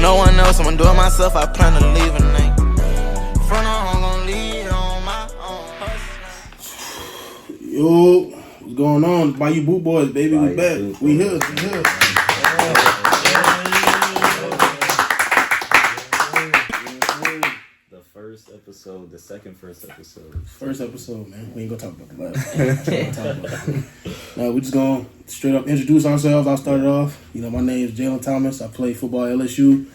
No one else, I'm doing myself, I plan to leave a night. Front I'm gonna lead on my own. Yo, what's going on? Bayou BootBoys, baby, we back. We here. The second first episode. First episode, man. We ain't gonna talk about the last one. No, we just gonna straight up introduce ourselves. I'll start it off. My name is Jalen Thomas. I play football at LSU.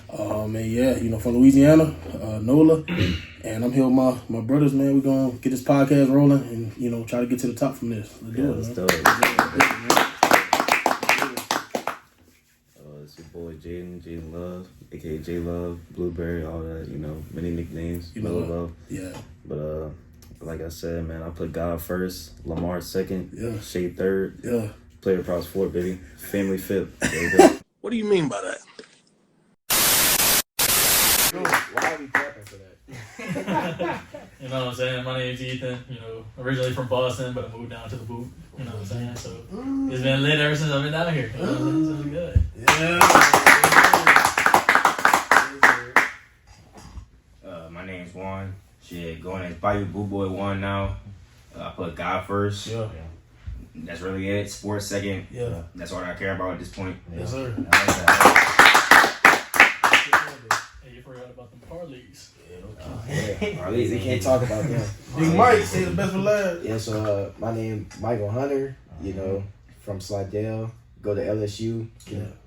And yeah, from Louisiana, NOLA. And I'm here with my brothers, man. We're gonna get this podcast rolling and, try to get to the top from this. Let's do it. It's your boy Jaden Love, aka J Love, Blueberry, all that, many nicknames. Love. Yeah. But like I said, man, I put God first, Lamar second, yeah. Shea third, yeah. Player props fourth, baby. Family fifth. There you go. What do you mean by that? Why are we clapping for that? You know what I'm saying? My name's Ethan, originally from Boston, but I moved down to the boot. You know what I'm saying? So it's been lit ever since I've been down here. So it's been good. Yeah. My name's Juan. Shit, going as Bayou BootBoy 1 now. I put God first. Yeah. That's really it. Sports second. Yeah. That's all I care about at this point. Yes, sir. Hey, you forgot about the parlays. At least they can't talk about them. Big Mike, say the best for last. Yeah, so my name Michael Hunter, from Slidell, go to LSU,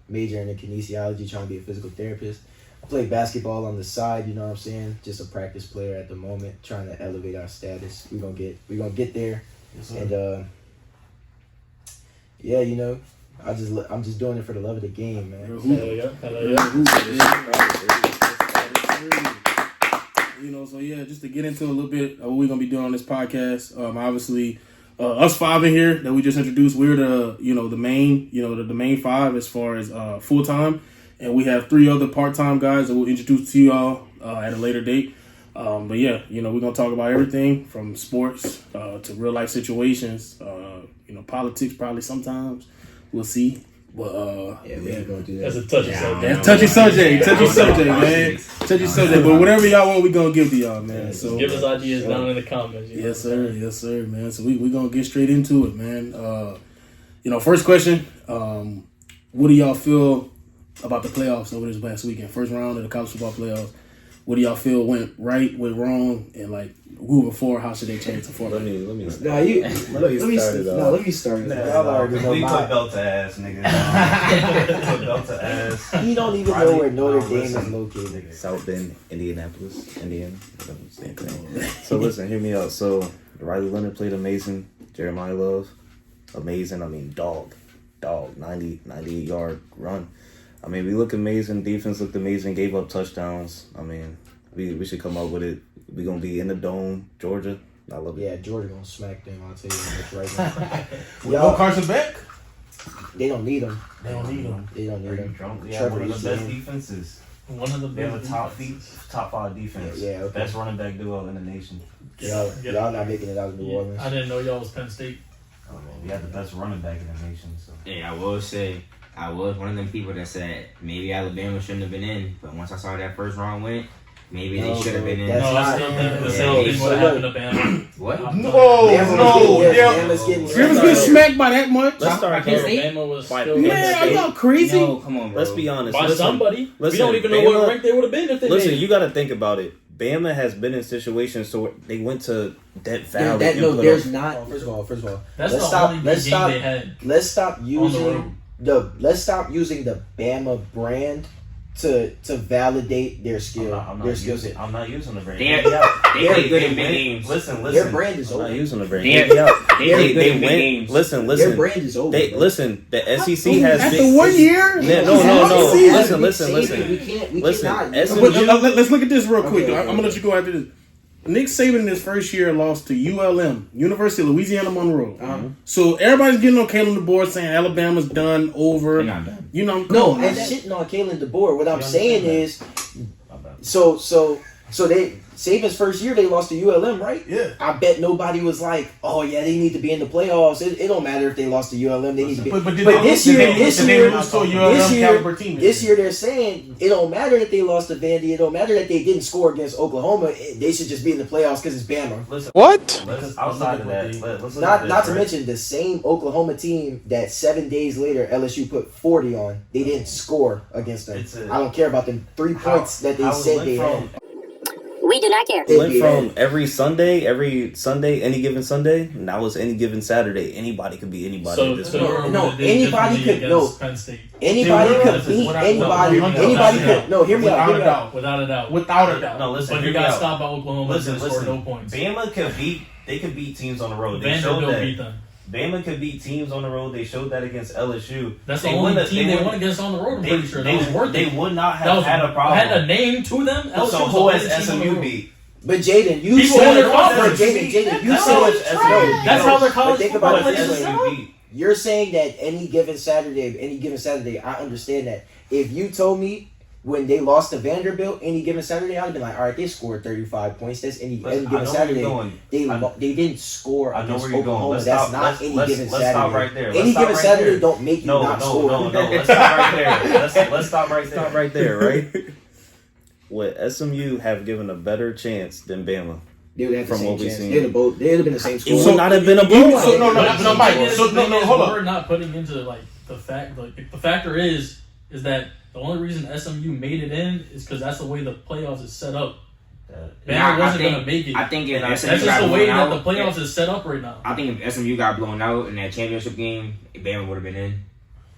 major in kinesiology, trying to be a physical therapist. I play basketball on the side, you know what I'm saying? Just a practice player at the moment, trying to elevate our status. We're gonna get there. Yes, sir. And I'm just doing it for the love of the game, man. So yeah, just to get into a little bit of what we're gonna be doing on this podcast. Obviously, us five in here that we just introduced, we're the the main five as far as full time, and we have three other part time guys that we'll introduce to y'all at a later date. But yeah, we're gonna talk about everything from sports to real life situations. Politics probably sometimes. We'll see. But we ain't gonna do that. That's a touchy subject. That's touchy subject, man. Touchy subject. But whatever y'all want, we gonna give to y'all, man. So give us ideas down in the comments. Yes, sir, man. So we gonna get straight into it, man. First question. What do y'all feel about the playoffs over this past weekend? First round of the college football playoffs. What do y'all feel went right, went wrong, and moving forward, how should they change the format? Let me start. Let me start. Y'all already know We my. took belt to ass, nigga. Took belt to ass. You don't even know where Notre Dame is located. South Bend, Indianapolis, Indiana. Same thing. So listen, hear me out. So Riley Leonard played amazing. Jeremiah Love, amazing. Dog, 98-yard run. We look amazing. Defense looked amazing. Gave up touchdowns. We should come up with it. We gonna be in the dome, Georgia. I love it. Yeah, Georgia gonna smack them. I'll tell you that right now. No Carson Beck? They don't need him. They don't need him. Yeah, one of the best defenses. One of the They have a best top five defense. Yeah, okay. Best running back duo in the nation. Y'all not making it out of New Orleans. I didn't know y'all was Penn State. Oh man, we have the best running back in the nation. So. Hey, I will say, I was one of them people that said maybe Alabama shouldn't have been in, but once I saw that first round win, maybe they should have been in. That's No, I still think the same thing would happen to Bama. What? Bama's getting smacked by that much. Let's start here. Bama was still Man, are y'all crazy? No, come on, bro. Let's be honest. by somebody. We don't even know Bama, what rank they would have been if they Listen, made it. you got to think about it. Bama has been in situations so they went to Death Valley. There's not. First of all, That's let's the stop. only Let's game stop. they had. Let's stop on the using let's stop using the Bama brand to validate their skill. I'm their skill set. I'm not using the brand. They play good in big games. Listen. Their brand is I'm not over. using the brand. They play good in big went. games. Listen. Their brand is over. The SEC has After been 1 year? No. Listen. We can't. We Listen, cannot. Let's look at this real quick. Okay. I'm gonna let you go after this. Nick Saban in his first year lost to ULM, University of Louisiana Monroe. So everybody's getting on Kalen DeBoer saying Alabama's done over. They're not done. No, I'm shitting on Kalen DeBoer. What I'm saying is, so So Saban's first year they lost to ULM, right? Yeah. I bet nobody was like, "Oh yeah, they need to be in the playoffs." It don't matter if they lost to ULM; they need to be. But this year, they're saying it don't matter that they lost to Vandy. It don't matter that they didn't score against Oklahoma. They should just be in the playoffs because it's Bama. Listen, What? outside of that, let's look Not at not this, to right? mention the same Oklahoma team that 7 days later LSU put 40 on. They didn't score against them. I don't care about them 3 points that they said they had. We do not care. It went from every Sunday, any given Sunday. Now it's any given Saturday. Anybody could be anybody. So, at this so point. No, anybody could Penn State. Anybody could beat anybody. Anybody could. No, hear me out. Hear me out. Without a doubt. Without a doubt. No, listen. But hear you me got out. stopped by Oklahoma and Listen. scored no points. Bama could beat. They could beat teams on the road. They showed Vanderbilt that. beat them. Bama could beat teams on the road. They showed that against LSU. That's the only team they won against on the road. I'm pretty sure that was worth it. They would not have had a problem. Had a name to them. So who has SMU beat? But Jaden, you People said in their conference. Jaden, you That's said how it's trash. That's how their college think football about it plays this is way. done. beat. You're saying that any given Saturday, I understand that. If you told me when they lost to Vanderbilt any given Saturday, I'd have been like, all right, they scored 35 points. That's any given Saturday. They didn't score I know against where you're going. Oklahoma. That's not any given Saturday. Let's stop right there. Any given Saturday don't make you not score. No. Let's stop right there. Let's stop right there. Right. Would SMU have given a better chance than Bama? They would have the From same what we've chance. seen. They'd have been the same It score. would not have been a blowout. No, Mike. So no, hold on. We're not putting into like the fact. Like the factor is that the only reason SMU made it in is because that's the way the playoffs is set up. Bama wasn't going to make it. I think if That's SMU just got the way blown that out, the playoffs is set up right now. I think if SMU got blown out in that championship game, Bama would have been in.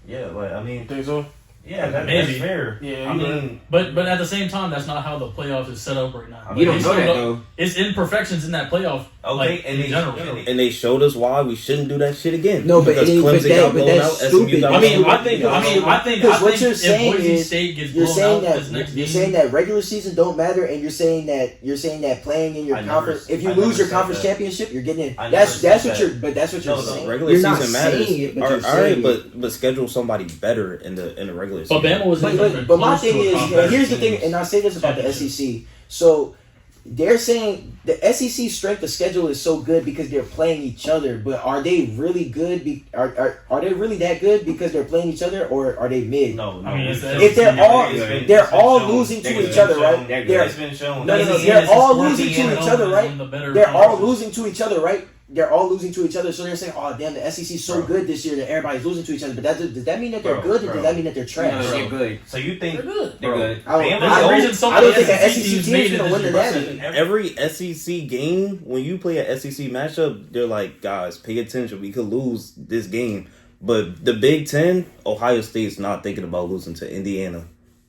Yeah, like I mean, Think so? yeah, Maybe. that's fair. Yeah, I mean, But at the same time, that's not how the playoffs is set up right now. You don't It's know that still- though. It's imperfections in that playoff. okay, like, and in general. they showed us why we shouldn't do that shit again. No, but because it ain't- Clemson but got blown out. that's SMU stupid. got I mean, blown I out. think Because what you're if saying Boise is State gets you're blown saying out this that next you're game, saying that regular season don't matter, and you're saying that playing in your I never- conference, if you I lose never your said conference that. championship, you're getting in. I That's never what said you're. that. But that's what you're No, saying. regular You're not season matters. saying it, but all you're right, saying but schedule somebody better in the regular season. but Bama was. But my thing is, here's the thing, and I say this about the SEC. So they're saying the SEC strength of schedule is so good because they're playing each other. But are they really good? Are they really that good because they're playing each other, or are they mid? No. I mean, it's the If they're SEC, all it's they're all shown. losing to It's each been other, right? shown. It's been shown. No, SEC they're is all historically losing to each known other, as right? one of the better They're all conferences. losing to each other, right? They're all losing to each other, so they're saying, "Oh, damn, the SEC is so good this year that everybody's losing to each other." But does that mean that they're Bro, good, or bro. does that mean that they're trash? No, they're good. So you think They're good. They're good. I don't- Bama- There's a reason so I don't many think an SEC SEC teams team's made it gonna this win year. the Natty. Every SEC game, when you play a SEC matchup, they're like, guys, pay attention. We could lose this game. But the Big Ten, Ohio State's not thinking about losing to Indiana.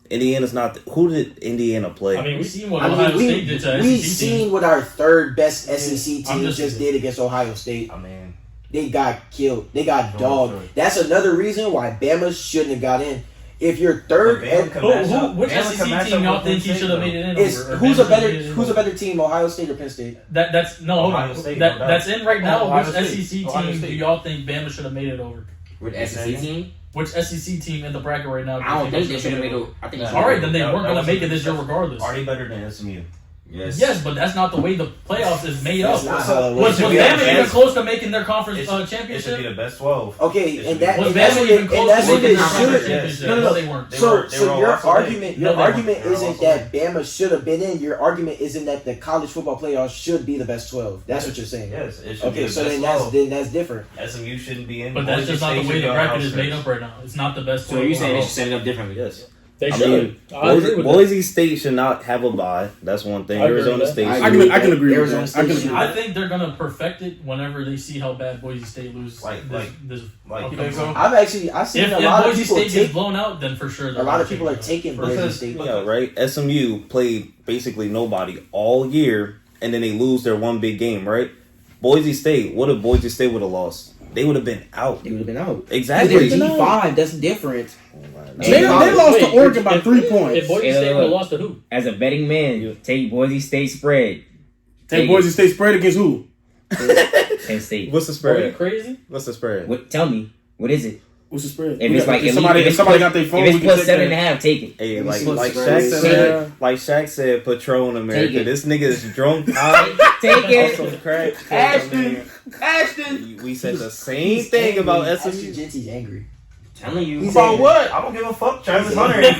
Indiana's not. Who did Indiana play? I mean, we've seen what I Ohio mean, State did to we've SEC seen teams. what our third best SEC I'm team just- just did against Ohio State. I mean, They got killed. They got Sure, dogged. sure. That's another reason why Bama shouldn't have got in. If you're third, But Bama and, can match up. Which Bama SEC can match team up y'all with think he Penn should have State, made it in is over? Or who's a Bama better should have made it who's a over? better team, Ohio State or Penn State? That's no, hold Ohio on. State, no doubt. That's in right now. Ohio Which State. SEC Ohio team do State. y'all think Bama should have made it over? With the SEC team, Which SEC team in the bracket right now? do I you don't think they should should have made it it. over? I think. Nah. All right, then they That weren't going to was make a it this year regardless. are they better than SMU? Yes. But that's not the way the playoffs is made That's up. not how it Was works. should be Bama the even best- close to making their conference It should be championship? the best 12. Okay, It and that Was and that's Bama what even it, close and to that's what making it their conference should. championship? No, No, they weren't. They So were your also late. argument No, they weren't. isn't They were also that Bama should have been in. Your argument isn't that the college football playoffs should be the best 12. That's what you're saying. Yes, it should be Okay, the so best then 12. that's different. SMU shouldn't be in. But that's Boise just not State the way should the be on bracket is outskirts. made up right now. It's not the best. So you saying they overall. should set it up differently? Yes. They I should. mean, I agree with that. Boise State should not have a bye. That's one thing. I agree Arizona with that. State. I should- agree. I can agree with Arizona that. State I can should- agree. I think they're gonna perfect it whenever they see how bad Boise State loses. Like- this like- upcoming You think so? round. I've seen If a lot of Boise people State take gets blown out, then for sure a lot of people are taking Boise Because, State. yeah, right. SMU played basically nobody all year, and then they lose their one big game, right? Boise State. What if Boise State would have lost? They would have been out. They would have been out. Exactly. They're G5. That's different. They lost to Oregon by 3 points. If Boise Hey, State look. would have lost to who? As a betting man, take Boise State spread. Take Boise State spread against who? Penn State. What's the Are you spread? crazy? What's the spread? What? Tell me, what is it? What's the spread? If it's like if somebody got their phone, if we it's can plus check 7.5, take it. Hey, like Take Shaq said, Patron America. Take it. This nigga is drunk high. Take it. Also crack. Ashton. We said the same thing about Ashton SMU. Genty's angry. Telling you. He's About angry. what? I don't give a fuck. Travis Hunter. Hey,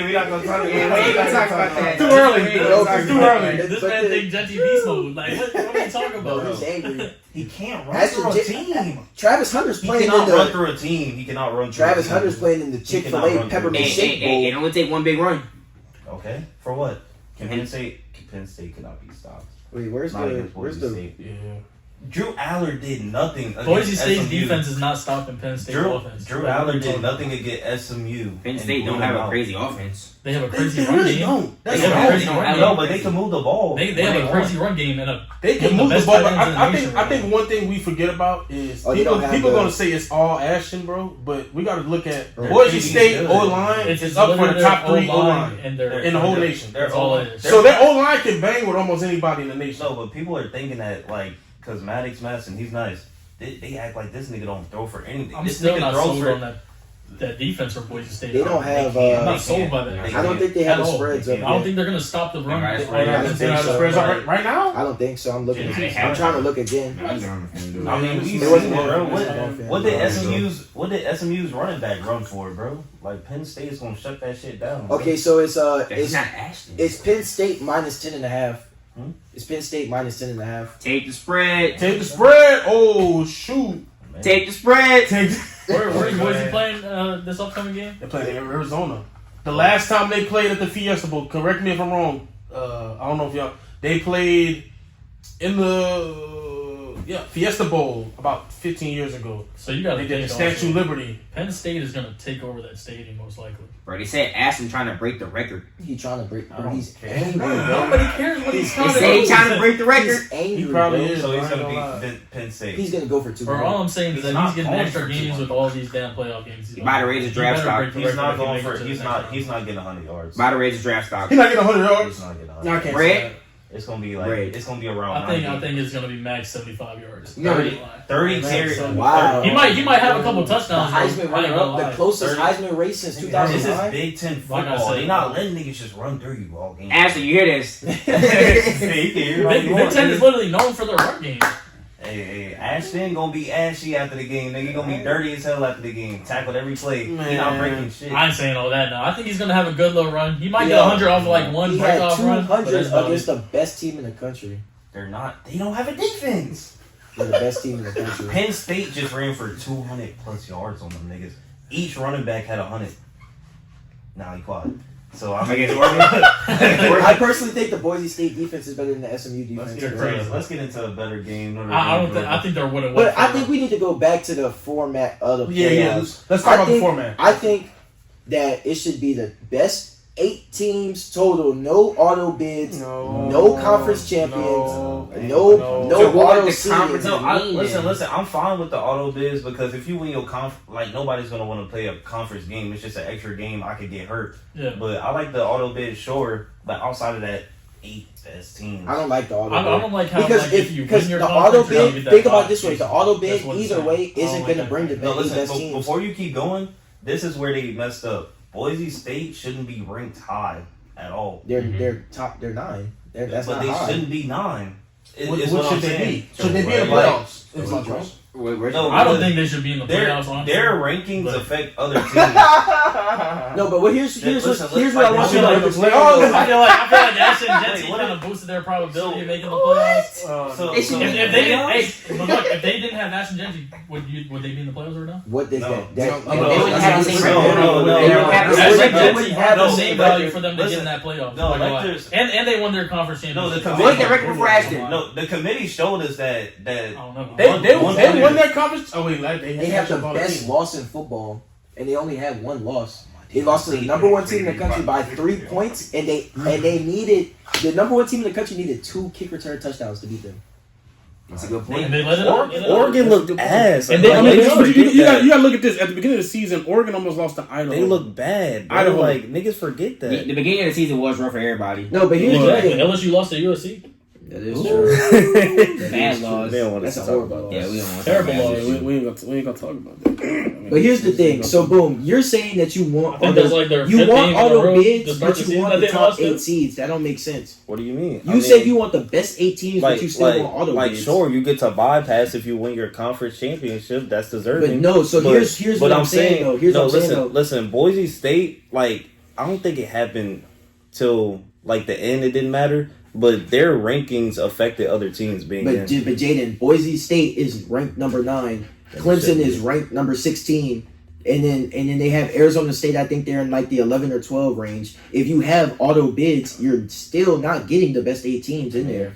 we not gonna talk about that. Too early. It's too early. This man think Genty beast mode. Like, what are you talking Bro, about? he's angry. He can't run Ashton through a Gen- team. Travis Hunter's He playing in cannot run the. through a team. He cannot run through Travis a team. Hunter's playing in the cannot Chick-fil-A run peppermint Hey, shake bowl. it only take one big run. Okay. For what? Penn State cannot be stopped. Wait, where's Not the? against Where's Boise the? State. Yeah. Drew Aller did nothing against Boise State's SMU. defense is not stopping Penn State offense. Drew Like, what are Aller you did talking nothing about? against SMU. Penn and State blew don't them have a out. crazy offense. They have a They crazy run really game. don't. That's They have a the crazy problem. run No, game. but they can move the ball. They have a crazy run game and a They can one of move the best ball, but tight ends in the I nation think one thing we forget about is Oh, they don't have people the- gonna say it's all Ashton, bro. But we got to look at Bro, Boise it's State good. O line It's is up for the literally top their 3 O line and their in the whole nation. They're That's all all it is. So their O line can bang with almost anybody in the nation. No, but people are thinking that like because Maddox Madison, he's nice. They act like this nigga don't throw for anything. I'm This still nigga not throws sold for. on that defense for Boise State. They don't have. I'm not sold by They that. I don't think they have At the all. spreads I up don't yet. think they're gonna stop the run. Right, Right, right. They have the spreads up right now. I don't think so. I'm looking. Yeah, I'm trying to look again. I mean, I mean, we It wasn't seen it, bro. one. What did SMU's running back run for, bro? Like Penn State's gonna shut that shit down. Bro. Okay, so it's It's not Ashton. it's Penn State minus 10.5. Hmm? It's Penn State minus 10.5. Take the spread. Take the spread. Oh shoot. Man. Take the spread. Take. Where's Boise playing this upcoming game? They played in Arizona. The last time they played at the Fiesta Bowl, correct me if I'm wrong. I don't know if y'all. They played in the Fiesta Bowl about 15 years ago. So you got They to did the think Statue of Liberty. Penn State is gonna take over that stadium most likely. Bro, they said Ashton trying to break the record. He trying to break. I Bro, don't he's care. angry, bro. Nobody cares what he's They trying to say he do. trying to break the record. He's angry. He probably bro. is. So he's bro, I gonna ain't be lie. Penn State. He's gonna go for 2. Bro, all I'm saying is He's that not he's getting going extra for games 200. with all these damn playoff games. He about to raise his draft stock. He's not going for. He's not getting 100 yards. About to raise his draft stock. He's not getting 100 yards. He's not getting No, 100. I can't Red? say that. It's gonna be like Right. it's gonna be around. I 90. think it's gonna be max 75 yards. No, 30 carries. Wow. He might have a couple The touchdowns. Heisman I ain't runner gonna up, the lie. closest 30. Heisman race since This is 2009. Big Ten Like I football. said, They not letting niggas just run through you all game. Ashton, you hear this? Big Ten is literally known for their run game. Hey, Ashton gonna be ashy after the game. Nigga gonna be dirty as hell after the game. Tackled every play. He not Man. breaking shit. I ain't saying all that now. I think he's gonna have a good little run. He might get Yeah. 100 off of like one He had breakoff run. but 200 that's about against it. the best team in the country. They're not. They don't have a defense. They're the best team in the country. Penn State just ran for 200 plus yards on them niggas. Each running back had 100. Now he quiet. So I'm I guess I personally think the Boise State defense is better than the SMU defense. Let's get into a better game. I think they're winning. But I think we need to go back to the format of the playoffs. Yeah. Let's talk about the format. I think that it should be the best 8 teams total, no auto bids, no conference champions, no auto seedings. Listen. I'm fine with the auto bids because if you win your nobody's gonna want to play a conference game. It's just an extra game. I could get hurt. Yeah. But I like the auto bid, sure. But outside of that, 8 best teams. I don't like the auto bid. I don't like how because if you win your the conference, auto you're gonna bid. get that Think about five it this way: seed. the auto bid That's what it's either saying. way I don't isn't like going to that. bring the No, best listen. teams. Before you keep going, this is where they messed up. Boise State shouldn't be ranked high at all. They're top. They're 9. That's but not they high. shouldn't be 9. What Is should I'm they saying. be? Should they be in the Like, playoffs? It's my question. No, I don't think they should be in the their playoffs. Honestly. their rankings But- affect other teams. No, but here's Listen, what I want you to like- understand. I feel like Ashton and Jesse Wait, what kind if- of boosted their probability of making the playoffs. So, They should be- If they didn't, but look, if they didn't have Ashton and Jesse, would they be in the playoffs right now? What does No. that? They wouldn't have the same No, record. no, no, They no. don't have the Ashton same and record. Jesse had the No, same but- value for them to get listen, in that playoff. no, Like, Lecter's- and they won their conference No, championship. the What's the record for Ashton? No, the committee showed us that I don't know. They One won player. their conference. Oh wait, They have the best loss in football, and they only had one loss. They lost to the number 1 team in the country by 3 points, and they needed the number 1 team in the country needed 2 kick return touchdowns to beat them. That's a good And point. they let it up. Oregon looked ass. And I they- mean, they you got to look at this. At the beginning of the season, Oregon almost lost to Idaho. They look bad. Bro. Idaho. Like niggas forget that. The beginning of the season was rough for everybody. No, but here's the Exactly. thing. LSU lost to USC. That is true. Bad laws. They don't want That's us a to talk horrible about Yeah, that. we don't want Terrible that. laws. We ain't gonna talk about that. But here's the thing. So boom, you're saying that you want I think that's like their you fifth want game in a auto row to bids, start but the you season want that the they top lost 8 to. seeds. That don't make sense. What do you mean? You said you want the best 8 teams, but you still want auto like bids. sure, you get to bypass if you win your conference championship. That's deserving. But no, so here's what I'm saying though. Here's what I'm saying though. Listen, Boise State, like I don't think it happened till like the end. It didn't matter, but their rankings affected other teams being But in. Jaden, Boise State is ranked number 9. Clemson is ranked number 16. And then they have Arizona State. I think they're in like the 11 or 12 range. If you have auto bids, you're still not getting the best 8 teams in there.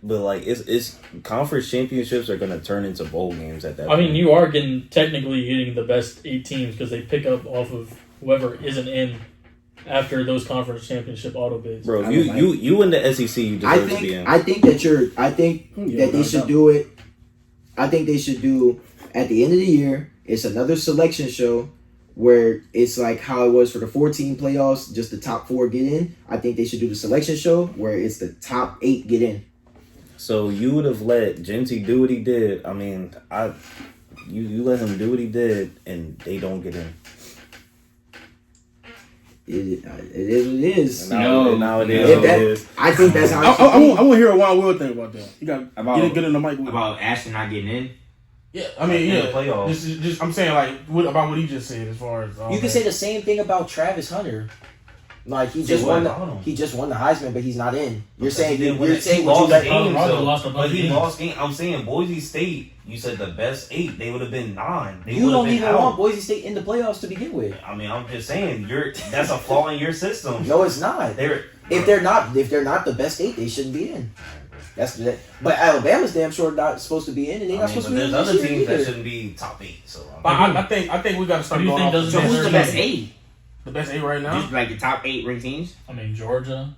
But like it's conference championships are gonna turn into bowl games at that I point. mean, you are technically getting the best 8 teams because they pick up off of whoever isn't in after those conference championship auto bids. Bro, I don't you in the SEC, you deserve to be in. I think that they should do it. I think they should do at the end of the year. It's another selection show where it's like how it was for the 14 playoffs, just the top 4 get in. I think they should do the selection show where it's the top 8 get in. So you would have let Genty do what he did. I mean, you let him do what he did, and they don't get in. It is what it is. Now it is If what that- it is. I think that's how. I want to hear a Wild Will thing about that. You got About- get in the mic. With About Ashton not getting in. yeah, I mean, In the yeah. playoffs. Just I'm saying like about what he just said as far as You can say the same thing about Travis Hunter. Like he just won the Heisman, but he's not in. You're saying he would you lost let games, Colorado though. lost a bunch But of he games. lost games. I'm saying Boise State. You said the best 8. They would have been 9. They you would have don't been even out. want Boise State in the playoffs to begin with. I mean, I'm just saying that's a flaw in your system. No, it's not. If they're not the best 8, they shouldn't be in. That's that. But Alabama's damn sure not supposed to be in, and they're not supposed to be in there's this other year teams that either. shouldn't be top 8. So But I think we got to start Who do you going think off. doesn't So who's the deserve best it? 8? The best 8 right now. Just like the top 8 ranked teams. I mean, Georgia.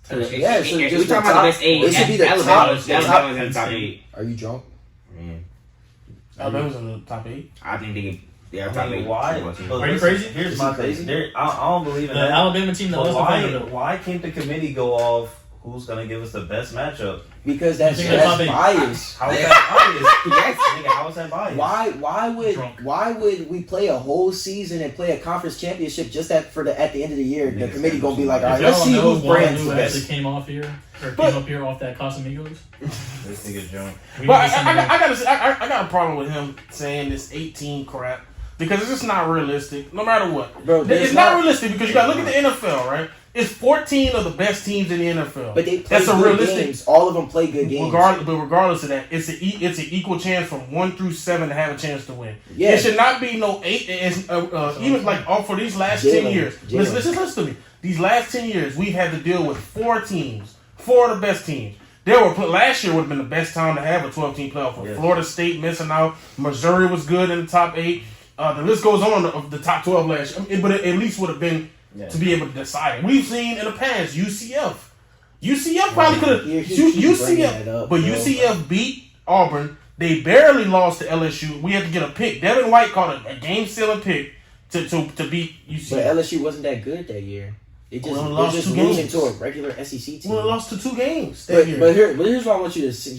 Yeah, so If just we the talking about top- the best 8. it should be the Alabama. top- Alabama's in the top 8. Are you drunk? Alabama's in the top 8. I think they are I top mean, 8. why? football team. Are you crazy? Here's Is my he thing. crazy? I don't believe in The that. Alabama team that But lost why can't the committee go off who's gonna give us the best matchup? Because that's You think that's bias. How is that biased? Yes. Nigga, how is that biased? Why would we play a whole season and play a conference championship just at the end of the year? The Niggas committee gonna be like, all right, If let's y'all see know whose one brand's who the actually best. came off here or came up here off that Casamigos. This nigga's drunk. We But need to send him I gotta say, I got a problem with him saying this 18 crap because it's just not realistic. No matter what, Bro, it's not realistic because you gotta look at the NFL, right? It's 14 of the best teams in the NFL. But they play That's a good realistic. games. All of them play good games. Regardless of that, it's an equal chance from 1 through 7 to have a chance to win. Yeah. It should not be no 8. Even like for these last 10 years. Jalen. Listen to me. These last 10 years, we've had to deal with 4 teams, 4 of the best teams. Last year would have been the best time to have a 12-team playoff. Yes. Florida State missing out. Missouri was good in the top 8. The list goes on of the top 12 last year. But it at least would have been to be able to decide it. We've seen in the past UCF. UCF probably could have. UCF, but UCF beat Auburn. They barely lost to LSU. We had to get a pick. Devin White caught a game-sealing pick to beat UCF. But LSU wasn't that good that year. They just, Well, lost they just 2 losing games. to a regular SEC team. Well, it lost to 2 games that year. But here's what I want you to see.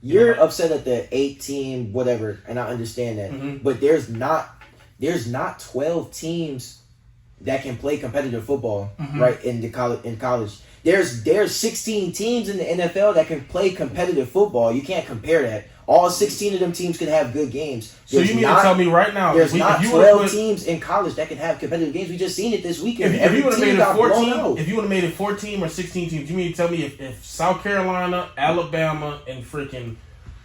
You're upset at the 8 team, whatever, and I understand that. Mm-hmm. But there's not 12 teams that can play competitive football, Mm-hmm. right? In college. There's 16 teams in the NFL that can play competitive football. You can't compare that. All 16 of them teams can have good games. So you mean to tell me right now, There's not if you 12 put, teams in college that can have competitive games. We just seen it this weekend. if Every you would have team made it got blown 14, out. if you would have made it 14 or 16 teams, you mean to tell me if South Carolina, Alabama, and freaking,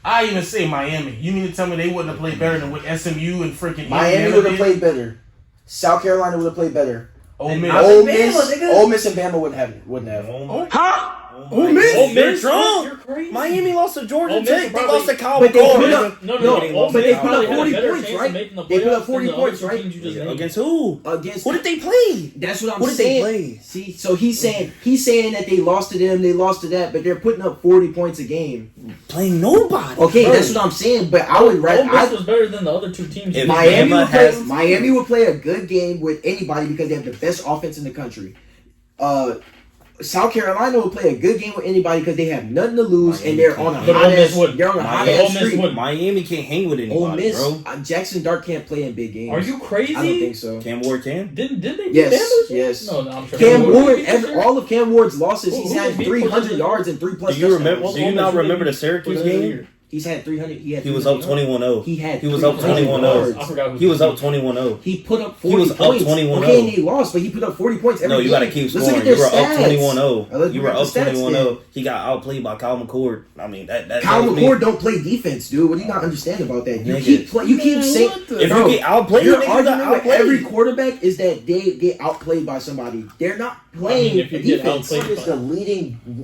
I even say Miami, you mean to tell me they wouldn't have played better than what SMU and freaking Miami Indiana would have did? played better. South Carolina would have played better. Ole Miss. Ole Miss and Bama wouldn't have. Ole Miss. Ole Miss You're drunk. crazy. Miami lost to Georgia Ole Miss Tech. They probably- lost to Kyle But they put McCord. up- No, No, but they put up probably had a 40 better points, chance of right? making the They put up playoffs 40 than the points, other two right? teams you just named. Against who? Against Who did they play? That's what I'm Who did saying. they play? See, so he's saying that they lost to them, they lost to that, but they're putting up 40 points a game. Playing nobody. Okay, Bro. that's what I'm saying. But I would Ole rather Miss was better than the other two teams. If Miami Bama would play. has- Miami would play a good game with anybody because they have the best offense in the country. South Carolina will play a good game with anybody because they have nothing to lose and they're on a But hot Ole Miss ass. would. They're on a But hot Ole ass Miss streak. would. Miami can't hang with anybody, Ole Miss, bro. Jackson Dart can't play in big games. Are you crazy? I don't think so. Cam Ward can. Didn't they beat Yes, Bama? yes. No, I'm sure. Cam Who Ward, beat this year? all of Cam Ward's losses, he's Who had beat 300 Ole yards and 3+ Do you remember? touchdowns. Do you not remember the Syracuse game? He's had 300. He was up 21-0. He was up 21-0. I forgot who He was up 21-0. He put up 40 He was up points. 21-0. Okay, and he lost, but he put up 40 points every No, you game. got to keep Let's look scoring. at You their were up stats. 21-0. Let's You look were at the up stats 21-0. He got outplayed by Kyle McCord. I mean, that Kyle tells me- McCord don't play defense, dude. What do you not understand about that? You Nigga. keep saying If bro, you get outplayed, your nigga, you argument got with outplayed. every quarterback is that they get outplayed by somebody. They're not playing if you get defense. outplayed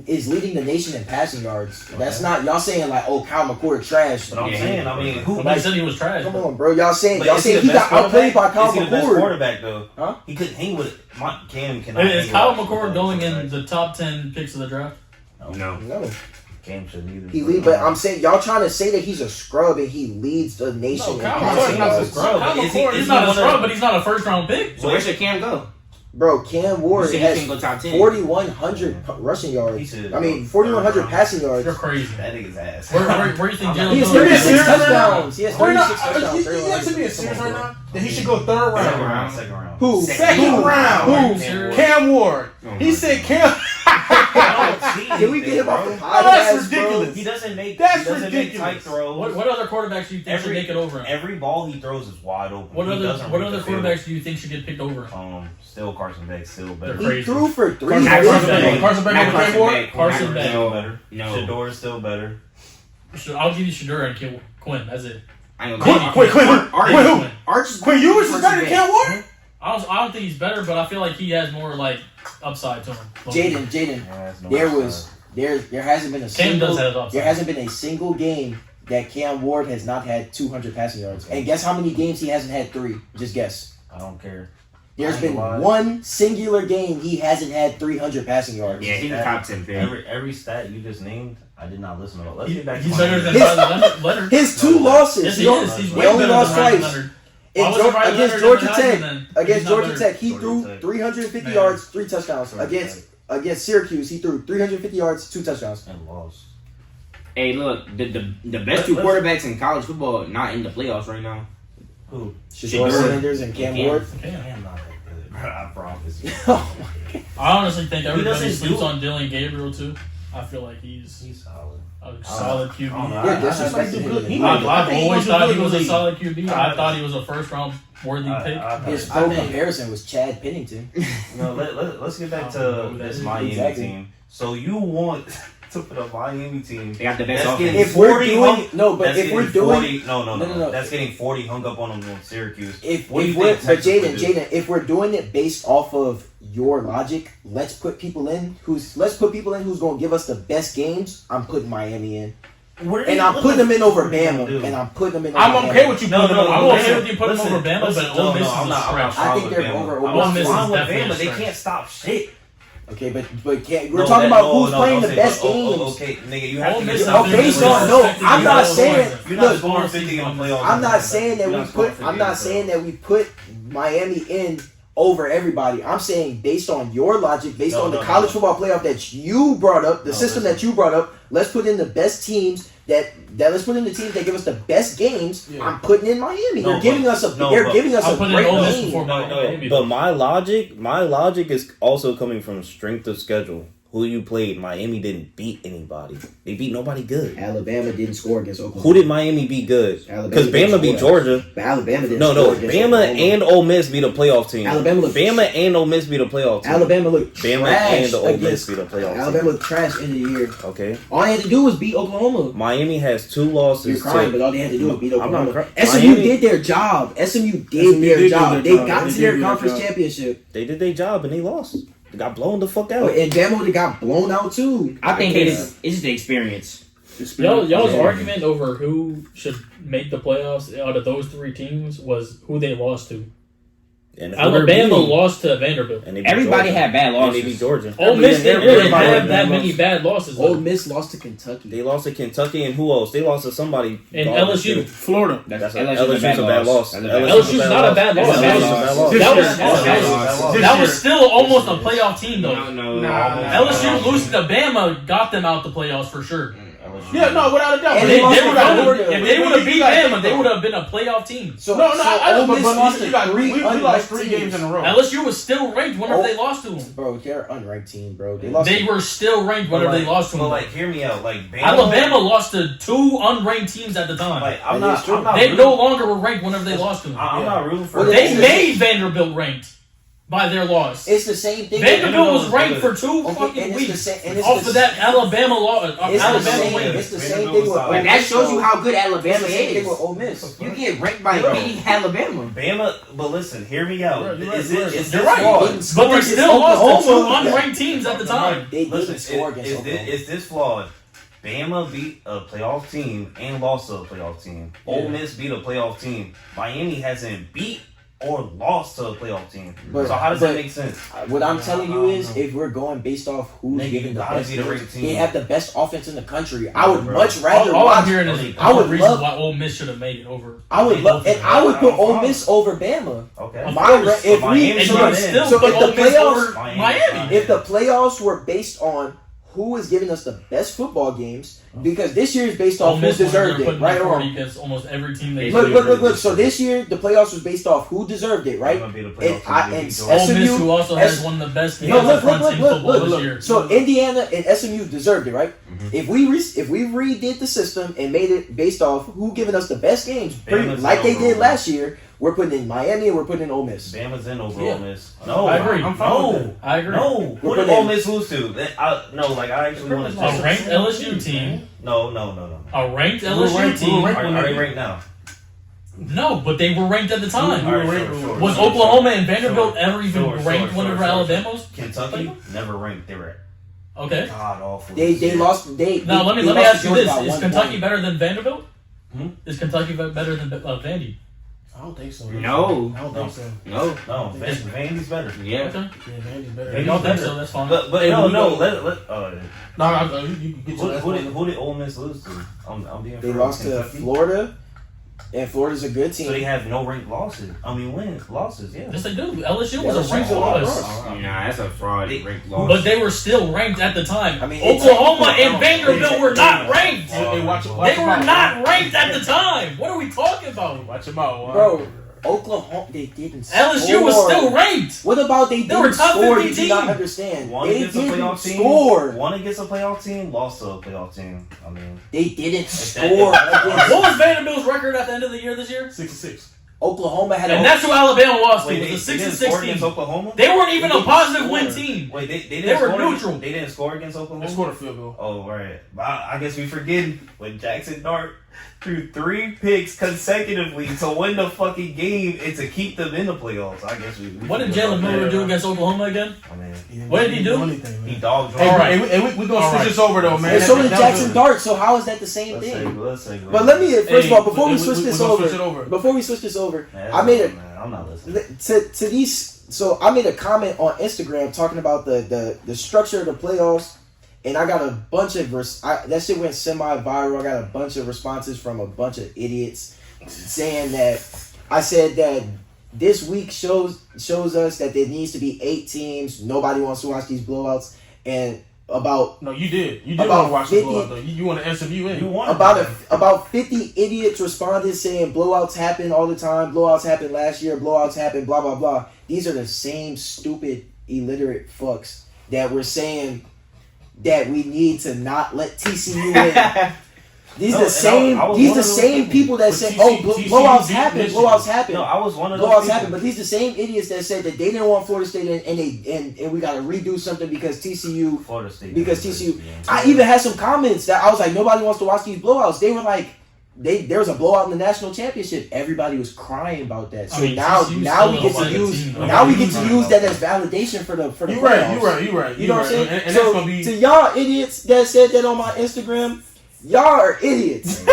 Is leading the nation in passing yards. That's not y'all saying like, oh, Kyle McCord trash. But I'm saying, I mean, who? Nobody said he was trash. Come on, bro. Y'all saying But is he the best got outplayed by quarterback? Kyle Is he the best McCord. quarterback though? Huh? He couldn't hang with it. Cam cannot. Is hang Kyle with McCord going in quarterbacks. the top 10 picks of the draft? No. No, Cam shouldn't either. he lead, but I'm saying y'all trying to say that he's a scrub and he leads the nation. No, in Kyle passing McCord's not a yards. scrub. Kyle Is he- McCord, is he's he not a one of scrub, the- but he's not a first round pick. So where should Cam go? Bro, Cam Ward You said he has can go top 10. 4,100 rushing He yards. should I mean, go 4,100 third round. passing yards. You're crazy. That nigga's ass. Where do you think Jalen He has Hurts 36 serious right now? touchdowns. He has We're 36 not. touchdowns. You have to be serious right now. That he should go third Second round. round. Second round. Who? Second round. Serious? Cam Ward. He said Cam. Can we get him off the Oh, that's podcast, bro? ridiculous. He doesn't make. That's he doesn't ridiculous. make tight throws. What other quarterbacks do you think should make it over him? Every ball he throws is wide open. What He other doesn't what read other the field. quarterbacks do you think should get picked over him? Still Carson Beck, still better. They're He threw for Carson 350. Beck. Carson Beck Not over Carson Cam Ward? Beck. Carson Not- Beck. Still better. No. Shador is still better. I'll give you Shador and Quinn. That's it. I ain't gonna Quinn who? Arch. Quinn Ewers is better than Cam Ward? I don't think he's better, but I feel like he has more like upside to him. Jaden, Yeah, it's no there upside. was there hasn't been a Cam does single have upside. there hasn't been a single game that Cam Ward has not had 200 passing yards. And guess how many games he hasn't had 3? Just guess. I don't care. There's I ain't been gonna lie. one singular game he hasn't had 300 passing yards. Yeah, he's a top 10 pick. Every stat you just named, I did not listen to it. Let's get back to He's my better than His- Riley Leonard. His 2 losses. Yes, he he only- is. He's he way only better lost than Riley twice. Leonard. In Why wasn't Riley against Leonard Georgia in the Tech. Heisman then? Against He's not Georgia better. Tech, he Georgia threw Tech. 350 Man. yards, 3 touchdowns. Georgia Against Syracuse, he threw 350 yards, 2 touchdowns. and lost. Hey, look, the best 2 quarterbacks in college football not in the playoffs right now. Who? Shador Shador. Sanders and Cam Cam. Ward. I'm not that good, bro. I promise you. I honestly think everybody doesn't sleeps do- on Dylan Gabriel too. I feel like he's He's solid. a solid I don't know. QB. You're disrespecting him. He I've I think he always gonna thought do he good was in a the solid QB. I thought he was a first round worthy pick. His I pro think- comparison was Chad Pennington. No, let's get back I don't know to who that this is. Miami Exactly. team. So you want to put a Miami team They got the best that's offense. getting If we're 40 doing- hung, no, but that's if we're getting doing- 40, no, No. that's getting 40 hung up on them on Syracuse. If What do you we're, think but Texas would do? Jaden, if we're doing it based off of your logic, let's put people in who's going to give us the best games. I'm putting Miami in, and I'm putting them in over Bama, and I'm putting them in. I'm over okay Bama. with you No, putting no, him I'm over okay Bama. with you putting him over Bama, but Ole Miss is a I'm not stretch. I think with they're Bama. over I'm Ole not Miss. fine with Definitely Bama. a They stretch. can't stop shit. Okay, but we're talking about who's playing the best games. Okay, nigga, you have Ole to Miss get not Oh, based on I'm not saying. You're not Look, scoring 50 in the playoffs. I'm not saying that You're we not scoring put. 50 I'm in the not saying playoffs. that we put Miami in over everybody. I'm saying based on your logic, based on the college football playoff that you brought up, the system that you brought up. Let's put in the best teams that let's put in the teams that give us the best games. Yeah. I'm putting in Miami. No, They're giving us a. no, they're but giving us I'm a putting great Ole Miss game. before Miami. But my logic is also coming from strength of schedule. Who you played? Miami didn't beat anybody. They beat nobody good. Alabama didn't score against Oklahoma. Who did Miami beat good? Alabama Because didn't Bama beat score. Georgia. But Alabama didn't No, score against Bama Oklahoma. and Ole Miss beat a playoff team. Alabama looked- Bama and Ole Miss beat a playoff team. Alabama looked Bama trash and the Ole Miss against. beat a playoff Alabama team. looked trash end of the year. Okay. All they had to do was beat Oklahoma. Miami has 2 losses. You're crying, to- but all they had to do was beat I'm not Oklahoma. crying. SMU Miami- did their job. SMU did SMU their did do job. their They job. got They to did their do their conference job. championship. They did their job and they lost. They got blown the fuck out. And Bama would have got blown out too. I think it's just the experience. Y'all's Yeah. argument over who should make the playoffs out of those 3 teams was who they lost to. And Alabama lost to Vanderbilt. And they beat Everybody Georgia. had bad And they losses. beat Georgia. Ole Miss didn't really Everybody have had that bad many losses. bad losses. Ole Though. Miss lost to Kentucky. They lost to Kentucky and who else? They lost to somebody. And garbage, LSU. too. Florida. That's LSU's a bad loss. That's a bad LSU's not a bad loss. That's a bad loss. That was still almost a playoff team though. No. LSU losing to Bama got them out the playoffs for sure. Yeah, no, without a doubt. And If they lost to they would have beat you guys- Bama, they would have been a playoff team. So No, I Ole Miss lost lost to you got three we lost unranked 3 teams. games in a row. LSU was still ranked whenever they lost to them. Bro, they're an unranked team, bro. They lost. They were still ranked whenever they lost to But them. like, hear me out. Like, Bama, Alabama lost to 2 unranked teams at the time. Like, I'm That is true. not. They rooting- no longer were ranked whenever they lost to them. I'm not rooting for. Well, They made Vanderbilt ranked by their loss. It's the same thing. Vanderbilt was ranked for 2 Okay, fucking and it's the weeks same. And it's off the of that Alabama law. It's the Alabama same. win. It's the same Vanderbilt thing was with. solid. Ole But that Miss, shows you though. how good It's Alabama the same thing is. with Ole Miss. You get ranked by Bro. beating Alabama. Bama, but listen, hear me out. Right, you're Is right, it? Is You're this right, flawed? but they still lost to 2 Oklahoma. unranked teams at the time. They didn't Listen, score against Oklahoma. is this flawed? Bama beat a playoff team and lost to a playoff team. Ole Miss beat a playoff team. Miami hasn't beat or lost to a playoff team. But- so how does but- that make sense? What I'm telling you is, if we're going based off who's Nigga, giving you the gotta best, be the games, ranked team. they have the best offense in the country. I would Bro. much rather All I'm watch. hearing is I would reasons love- why Ole Miss should have made it over. I would love, and I would put Ole Miss over Bama. Okay. If Miami we, And so, you would in. still so put if the Ole Miss playoffs- over Miami. if the playoffs were based on who is giving us the best football games, because this year is based Ole off who Miss was deserved putting it, right or 40 wrong. against almost every team they Look. So this year the playoffs was based off who deserved it, right? Bama beat a And, playoff I, team, they and beat Ole Miss, SMU, who also has one of the best No, defensive fronts in football this year. So Indiana and SMU deserved it, right? If we redid the system and made it based off who giving us the best games, Bama's like they in did overall. last year, we're putting in Miami and we're putting in Ole Miss. Bama's in over Yeah. Ole Miss. No, I agree. I'm fine with No, I agree. no. Who We're did putting Ole in- Miss lose to? I actually want to. A ranked LSU team. No. A ranked We were LSU ranked- we were team. ranked- Are they ranked now? No, but they were ranked at the time. All right, sure. Was Oklahoma and Vanderbilt ever even Sure, ranked whenever sure. Alabama was? Kentucky never ranked. They were Okay. god awful. They lost. Now let me lost ask to you Georgia this: by is 1 Kentucky point. better than Vanderbilt? Hmm? Is Kentucky better than Vandy? I don't think so. No. I don't think so. No. No, Vandy's better. Yeah. Okay. Yeah, Vandy's better. If y'all think so, that's fine. But Hey, no, we no. go- Let You get your last who one. did Ole Miss lose to? I'm being They fair. lost to Kentucky? Florida, and Florida's a good So they team. have no ranked losses. Losses. Yeah. Yes, they do. LSU was LSU's a ranked a lot of loss. loss. Nah, that's a fraud They- ranked loss. But they were still ranked at the time. I mean, Oklahoma and Vanderbilt were not ranked. Hey, watch They your were mouth. not ranked at the time. What are we talking about? Watch your mouth, Bro, Oklahoma, they didn't. LSU was score. still ranked. What about they They were didn't top score? 50 Did you not team. understand? One They against a didn't playoff team. score. One against a playoff team. Lost to a playoff team. I mean, They didn't that- score that- against What was Vanderbilt's record at the end of the year this year? 6-6. Oklahoma. Had And a that's who Alabama lost to. wait, Was they a 6 didn't and score 16. against Oklahoma. They weren't even They a didn't positive score. win team. Wait, they didn't. They were score neutral. They didn't score against Oklahoma. They scored a field goal. Oh right, but I guess we forget when Jackson Dart threw 3 picks consecutively to win the fucking game and to keep them in the playoffs. I guess we What did forget Jalen about Miller that. do against Oklahoma again? I mean, What did he do? Anything, he man. dogged. Hey, All we- right. hey, we gonna All switch right. this over though, man. and so did That was Jackson Dart. So how is that the same Let's thing? say. But let me first of all, before Hey, we switch we this gonna over, switch it over. before we switch this over, Man, I made a man, I'm not listening. to these. So I made a comment on Instagram talking about the structure of the playoffs, and I got a bunch of that shit went semi-viral. I got a bunch of responses from a bunch of idiots saying that I said that this week shows us that there needs to be 8 teams. Nobody wants to watch these blowouts, and about No, you did. You did About want to watch the 50 blowout though. You want to SMU in. You won. about 50 idiots responded saying blowouts happen all the time. Blowouts happened last year. Blowouts happen. Blah blah blah. These are the same stupid illiterate fucks that were saying that we need to not let TCU in. These No, the and same. I was These one the of those same people that But say, TCU "Oh, blowouts beat happen. Michigan. Blowouts happen." No, I was one of those. Blowouts people. happen, but these the same idiots that said that they didn't want Florida State in, and we got to redo something because TCU. Florida State. Because TCU, I even had some comments that I was like, nobody wants to watch these blowouts. They were like, there was a blowout in the national championship. Everybody was crying about that. So I mean, now TCU's we still get a to good use team, though. now we get to use that as validation for the You playoffs. right. You right. You know what I'm saying? And So that's gonna be. to y'all idiots that said that on my Instagram, y'all are idiots.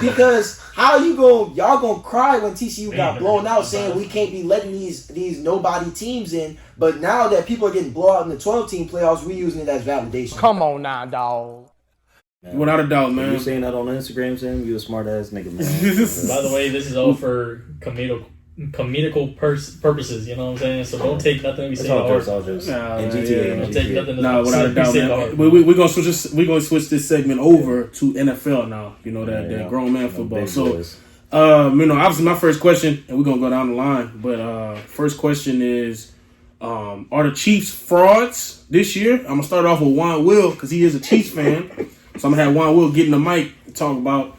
Because how y'all gonna cry when TCU got blown out, saying we can't be letting these nobody teams in, but now that people are getting blown out in the 12-team playoffs, we using it as validation. Come on now, dog. Without a doubt, If man. you saying that on Instagram, Sam, you a smart ass nigga, man. By the way, this is all for comedical purposes, you know what I'm saying? So don't take nothing we say It's to all heart. jokes, all jokes. Nah, And man, GTA. yeah. Don't take nothing Nah, without a we doubt, say to man. heart. We're gonna switch this segment over to NFL now. You know that grown man football. Big So, boys. obviously my first question, and we're gonna go down the line. But first question is, are the Chiefs frauds this year? I'm gonna start off with Juan Will because he is a Chiefs fan. So I'm gonna have Juan Will get in the mic and talk about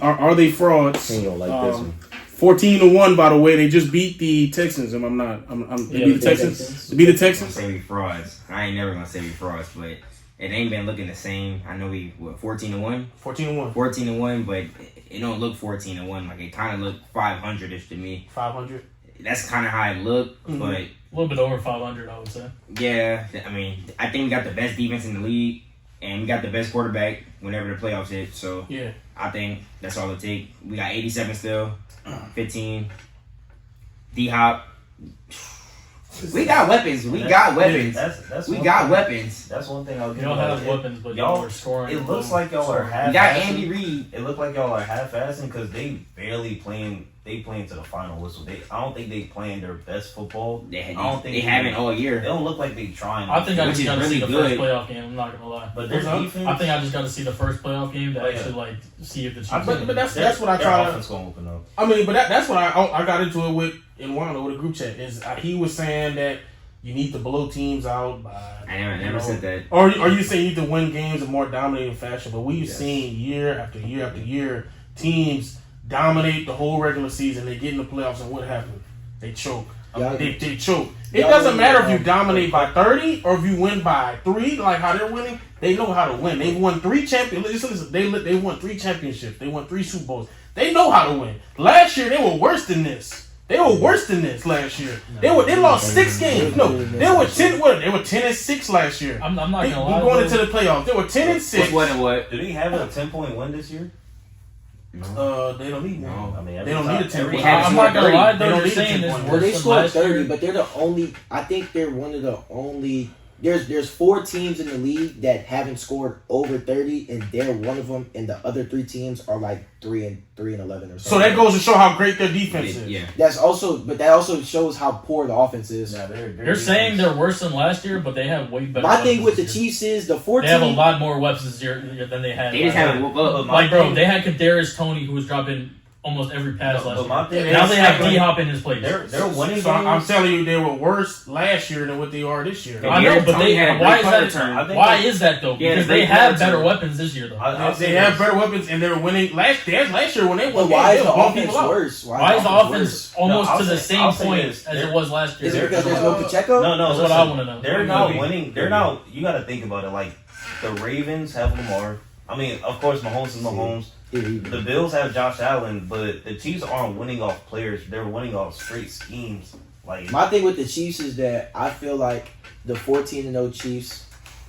are they frauds? He don't like this one. 14-1, by the way. They just beat the Texans. They beat the Texans. They beat the I'm Texans. say we frauds. I ain't never gonna say we frauds, but it ain't been looking the same. I know we 14-1, 14-1. 14-1, but it don't look 14-1. Like it kind of look 500ish to me. 500. That's kind of how it looked, but A little bit over 500, I would say. yeah, I mean, I think we got the best defense in the league, and we got the best quarterback whenever the playoffs hit. So Yeah. I think that's all it take. We got 87 still, 15. D-Hop. We got weapons. We got weapons. That's We one got thing. weapons. That's one thing I'll You give don't you. have weapons, but y'all y'all are scoring. It looks like y'all are half. We got Andy Reid. It looked like y'all are half-assing because they barely playing. They playing to the final whistle. I don't think they playing their best football. They don't think they haven't all They year. don't look like they trying. I think I Which just is got to really see the good. first playoff game. I'm not gonna lie. But their defense. I think I just got to see the first playoff game to Oh, yeah. actually like see if the Chiefs. But that's what I their try to. offense gonna open up. I mean, but that's what I got into it with in Wano with a group chat. Is he was saying that you need to blow teams out by. I never said that. Or are you saying you need to win games in more dominating fashion? But we've seen year after year after year teams dominate the whole regular season. They get in the playoffs, and what happened? They choke. They choke. It doesn't matter if you dominate by 30 or if you win by 3. Like how they're winning, they know how to win. They won 3 championships. Listen, they won 3 championships. They won 3 Super Bowls. They know how to win. Last year they were worse than this. They were worse than this last year. They lost 6 games. No, they were 10. What? They were 10-6 last year. I'm not gonna lie. Going into the playoffs, they were 10-6. What? Do they have a 10-point win this year? They don't need one. No, I mean They don't need a 10 They point. have I'm not gonna lie They though. don't You're need a saying 10 it's point. Well, they worse than scored last 30, year. but they're the only. I think they're one of the only. There's 4 teams in the league that haven't scored over 30, and they're one of them. And the other 3 teams are like 3-11 or something. So that goes to show how great their defense is. Yeah. That also shows how poor the offense is. You're saying they're worse than last year, but they have way better. My thing weapons with the this year. Chiefs is the They 14. have a lot more weapons this year than they had. They just last haven't year. woke up. Like, bro, they had Kadarius Toney, who was dropping almost every pass But last my year. thing Now is, they have D-Hop in his place. They're winning So I'm games. telling you, they were worse last year than what they are this year. I know, but Toney had a why great is punt that? return. I think Why they- is that though? Yeah, Because the they great have punt better return. weapons this year though. They have better weapons, and they're winning. Last year when they But won, why games, is they the were blowing offense people out. worse? Why is the offense worse? almost No, to the I'll same say point this. as it was last year? Is it because there's no Pacheco? No, That's what listen, I wanna know. They're not winning. They're not. You got to think about it. Like the Ravens have Lamar. I mean, of course, Mahomes is Mahomes. The Bills have Josh Allen, but the Chiefs aren't winning off players. They're winning off straight schemes. Like My thing with the Chiefs is that I feel like the 14-0 Chiefs,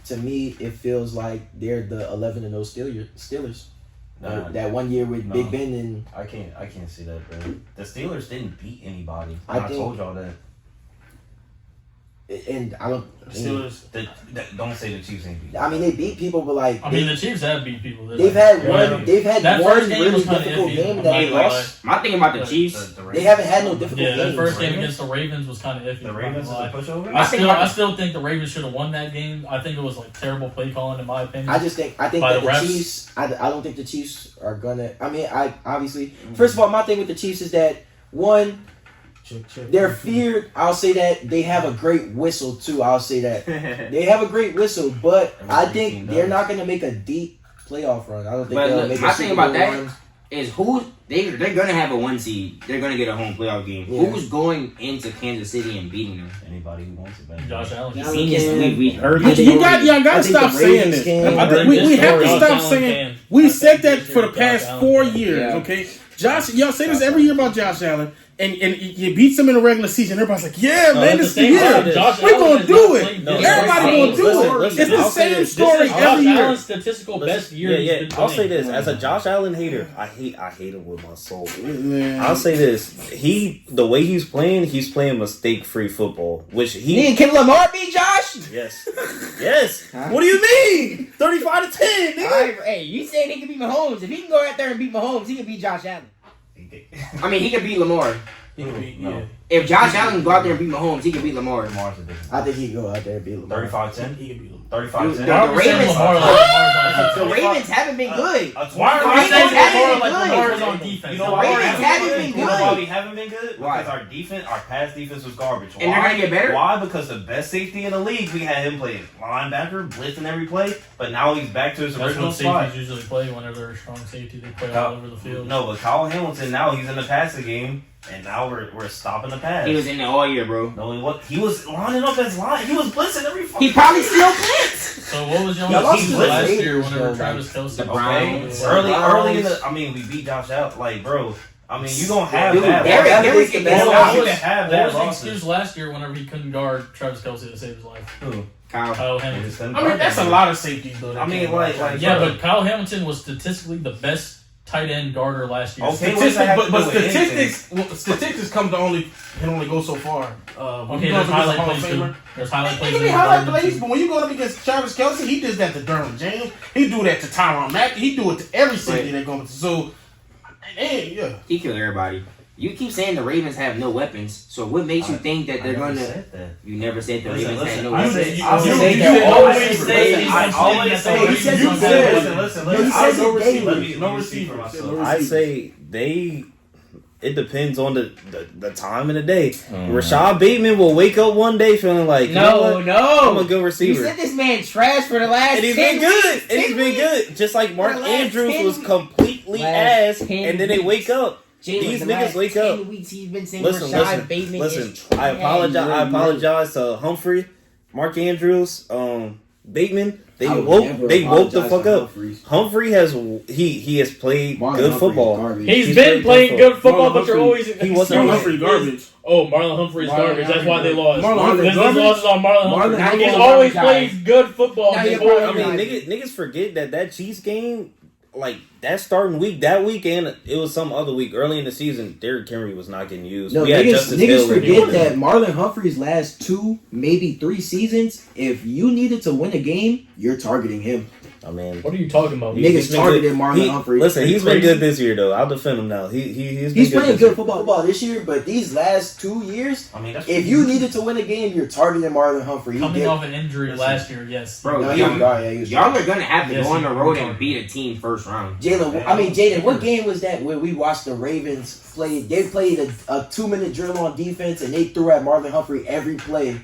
to me, it feels like they're the 11-0 Steelers. Nah, That one year with No. Big Ben and I can't see that, bro. The Steelers didn't beat anybody. I I think- told y'all that. I don't. Steelers. Don't say the Chiefs ain't beat. I mean, they beat people, but like I mean, the Chiefs have beat people. This they've year. had Yeah. one. They've had That one first game really was kinda difficult iffy. game I'm that not they gonna lost. My thing about the The- Chiefs, They haven't had no difficult Yeah, that games. first game Ravens? against the Ravens was kind of iffy. The Ravens is a I pushover. I still think the Ravens should have won that game. I think it was like terrible play calling in my opinion. I think By that the the refs? Chiefs. I don't think the Chiefs are gonna. I mean, I obviously. First of all, my thing with the Chiefs is that one, they're feared. I'll say that they have a great whistle too. I'll say that they have a great whistle, but I think they're not gonna make a deep playoff run. I don't think But they'll look, make my a thing Super about Bowl that run. is They're gonna have a 1 seed. They're gonna get a home playoff game. Yeah. Who's going into Kansas City and beating them? Anybody who wants it, man. Josh Allen. You seen this? We heard I this. think Y'all gotta stop saying this. We have to stop saying. We said that for the past 4 years. Okay, Josh, y'all say this every year about Josh Allen. And you beat them in the regular season. Everybody's like, yeah, man, this is the year. We're going to do it. Everybody going to do it. It's the same story every year. Allen's statistical best year. Yeah. I'll say this. As a Josh Allen hater, I hate him with my soul. I'll say this. The way he's playing mistake-free football. Can Lamar beat Josh? Yes. Huh? What do you mean? 35 to 10, nigga. Right, hey, you saying he can beat Mahomes. If he can go out there and beat Mahomes, he can beat Josh Allen. I mean, he can beat Lamar. If Josh Allen can go out there and beat Mahomes, he can beat Lamar. I think he can go out there and beat Lamar. 35-10? He can beat Lamar. 35-10. The Ravens haven't been good. Why are we saying Lamar like Lamar's on defense? You know why Ravens haven't been good. You know why we haven't been good? Why? Because our pass defense was garbage. And they're gonna get better? Why? Because the best safety in the league, we had him playing linebacker, blitzing every play, but now he's back to his That's original what spot. safeties usually play whenever they're a strong safety. They play all over the field. No, but Kyle Hamilton now he's in the passing game, and now we're stopping the pass. He was in there all year, bro. No, he was lining up as line. He was blitzing every. He probably still blitz. So what was your lost to the last Raiders, year whenever though, Travis Kelce? the Browns. Early in the. I mean, we beat Josh out. Like, bro. I mean, you don't have that. There was You can have What that. was the excuse last year whenever he couldn't guard Travis Kelce to save his life? Who? Kyle Hamilton. I mean, that's a lot of safeties, though. I mean, like Yeah, but Kyle Hamilton was statistically the best tight end guarder last year. Okay, statistics come to can only go so far. Okay, there's highlight plays too. There's highlight plays. It can be highlight plays, but when you go up against Travis Kelce, he does that to Derwin James. He do that to Tyron Matthew. He do it to every safety that goes. So, yeah, he killed everybody. You keep saying the Ravens have no weapons, so what makes you think that they're going to... You never said the Ravens had no weapons. I say they... It depends on the time of the day. Rashad Bateman will wake up one day feeling like, no, I'm a good receiver. You said this man trash for the last 10 weeks. And he's been good. Just like Mark Andrews was completely ass, and then they wake up. These niggas wake up. Listen. I apologize to Humphrey, Mark Andrews, Bateman. They woke the fuck up. Humphrey has played good football. He's been playing good football, but you're always he wasn't Humphrey garbage. Oh, Marlon Humphrey is garbage. That's why they lost. There's no losses on Marlon Humphrey. He's always plays good football. I mean, niggas forget that Chiefs game. Like that starting week, that weekend, it was some other week early in the season. Derrick Henry was not getting used. No, niggas forget that Marlon Humphrey's last 2, maybe 3 seasons. If you needed to win a game, you're targeting him. I mean, what are you talking about? Niggas targeted Marlon Humphrey. Listen, he's been good this year though. I'll defend him now. He's playing good football this year, but these last 2 years, if you needed to win a game, you're targeting Marlon Humphrey. Coming off an injury last year, yes, bro. Y'all are gonna have to go on the road and beat a team first round. Jaden, what game was that where we watched the Ravens play? They played a 2-minute drill on defense and they threw at Marlon Humphrey every play.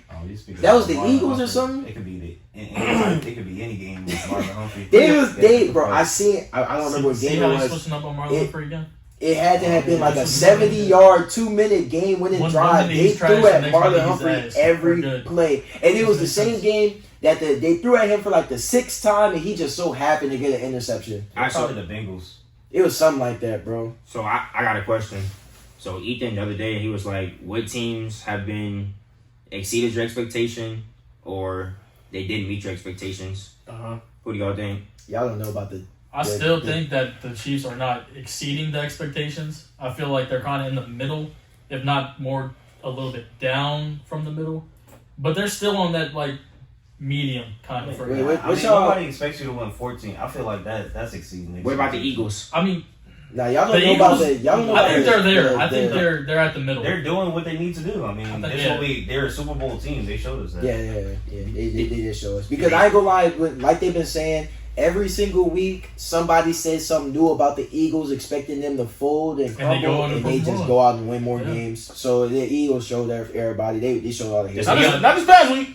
That was the Eagles or something. It could be it could be any game with Marlon Humphrey. I don't remember what game it was. Switching up on Marlon Humphrey again? It had to have been like a 70-yard, 2-minute game-winning drive. They threw at Marlon Humphrey every play, and it was the same game that they threw at him for like the 6th time, and he just so happened to get an interception. I saw the Bengals. It was something like that, bro. So I got a question. So Ethan the other day he was like, "What teams have been exceeded your expectation, or they didn't meet your expectations?" Who do y'all think? Y'all don't know about I still think that the Chiefs are not exceeding the expectations. I feel like they're kind of in the middle, if not more a little bit down from the middle. But they're still on that like medium kind of. Nobody expects you to win 14. I feel like that's exceeding. What about the Eagles? I mean, now y'all don't know about the. Y'all don't know I think they're there. I think they're at the middle. They're doing what they need to do. I mean, they're a Super Bowl team. They showed us that. Yeah. They did show us because I ain't gonna lie. Like they've been saying. Every single week, somebody says something new about the Eagles, expecting them to fold and crumble, and they just go out and win more games. So the Eagles showed everybody. They showed all the history. Not this past week.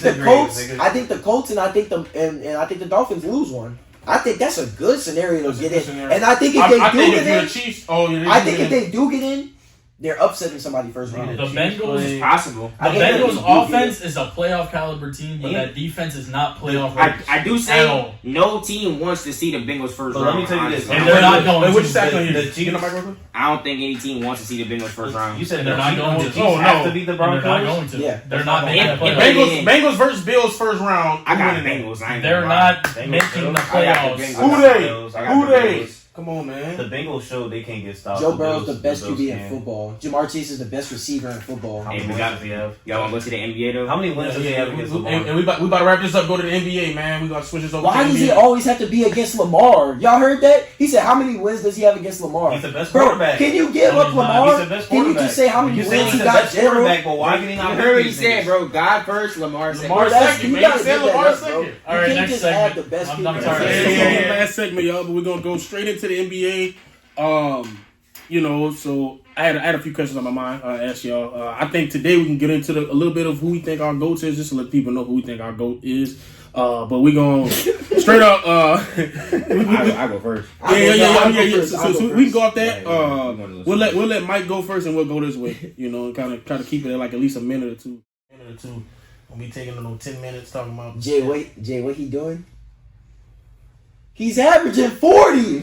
the Colts. I think the Colts and I think the Dolphins lose one. I think that's a good scenario That's to a get good in. scenario. And I think if I they think do if get you're in, the Chiefs, oh, I think if they do get in, they're upsetting somebody first round. The Bengals, It's possible. the Bengals offense is a playoff caliber team, but Yeah. that defense is not playoff ready. I do At say all. no team wants to see the Bengals first But round. let me tell you this. honestly. And they're not going What to. you say? The You Chiefs- know, Mike, real quick? I don't think any team wants to see the Bengals first round. You said And they're not going the to. Chiefs Oh, have no. to beat the And they're not Broncos. going to. Yeah. They're not making the If- playoffs. Bengals versus Bills first round. I got Who winning Bengals. I ain't They're gonna lie. not Bengals, making the Bills. I got the playoffs. Bengals. Who I got they? the Bills. I got Who the they? Bills. Come on, man. The Bengals show they can't get stopped. Joe The Burrow's the Bills- best Bills QB in can. football. Jamar Chase is the best receiver in football. How Hey, many we wins got- does he have? Y'all want to go to the NBA though? How many wins does he have against Lamar? And we about to wrap this up. Go to the NBA, man. We gotta switch this over. Why to does the he NBA. always have to be against Lamar? Y'all heard that? He said, how many wins does he have against Lamar? He's the best Bro, quarterback. can you give No, up he's not. Lamar? He's the best Can you quarterback. just say how many You wins saying he he's the got best general? quarterback, but why can he You not heard what beat he these said, niggas? bro. God first, Lamar second. Lamar That's- second, you man. gotta He said give that Lamar up, bro. second. You All right, can't next just segment. have the best I'm QB. sorry. Hey, last segment, y'all, but we're gonna go straight into the NBA. You know, so I had a few questions on my mind. I asked y'all. I think today we can get into a little bit of who we think our GOAT is, just to let people know who we think our GOAT is. But we gonna straight up. I go first. Yeah. So we can go off that. Right. We'll let Mike go first, and we'll go this way. You know, and kind of try to keep it at like at least a minute or two. We'll be taking 10 minutes talking about Jay, what he doing? He's averaging 40.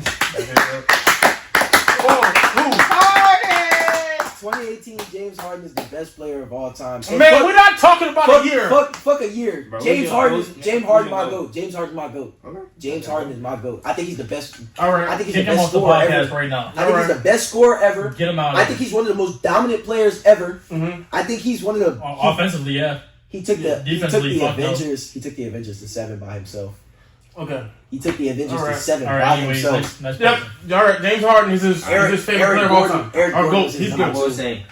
2018 James Harden is the best player of all time. And Man, we're not talking about a year. Fuck a year. Bro, James Harden is my go. GOAT. James Harden's my GOAT. Okay. James Harden is my GOAT. I think he's the best. All right. I think he's Kick the him best off the scorer podcast ever. right now. I think he's the best scorer ever. Get him out. I think he's one of the most dominant players ever. Mhm. I think he's one of the Offensively, yeah. He took the Defensively, fucked up. Avengers. He took the Avengers to 7 by himself. Okay. He took the Avengers All right. to 7 All by right, anyways, himself. next Yep. All right. James Harden is his favorite player of all time. Eric Our Gordon GOAT. is He's his I good. will say,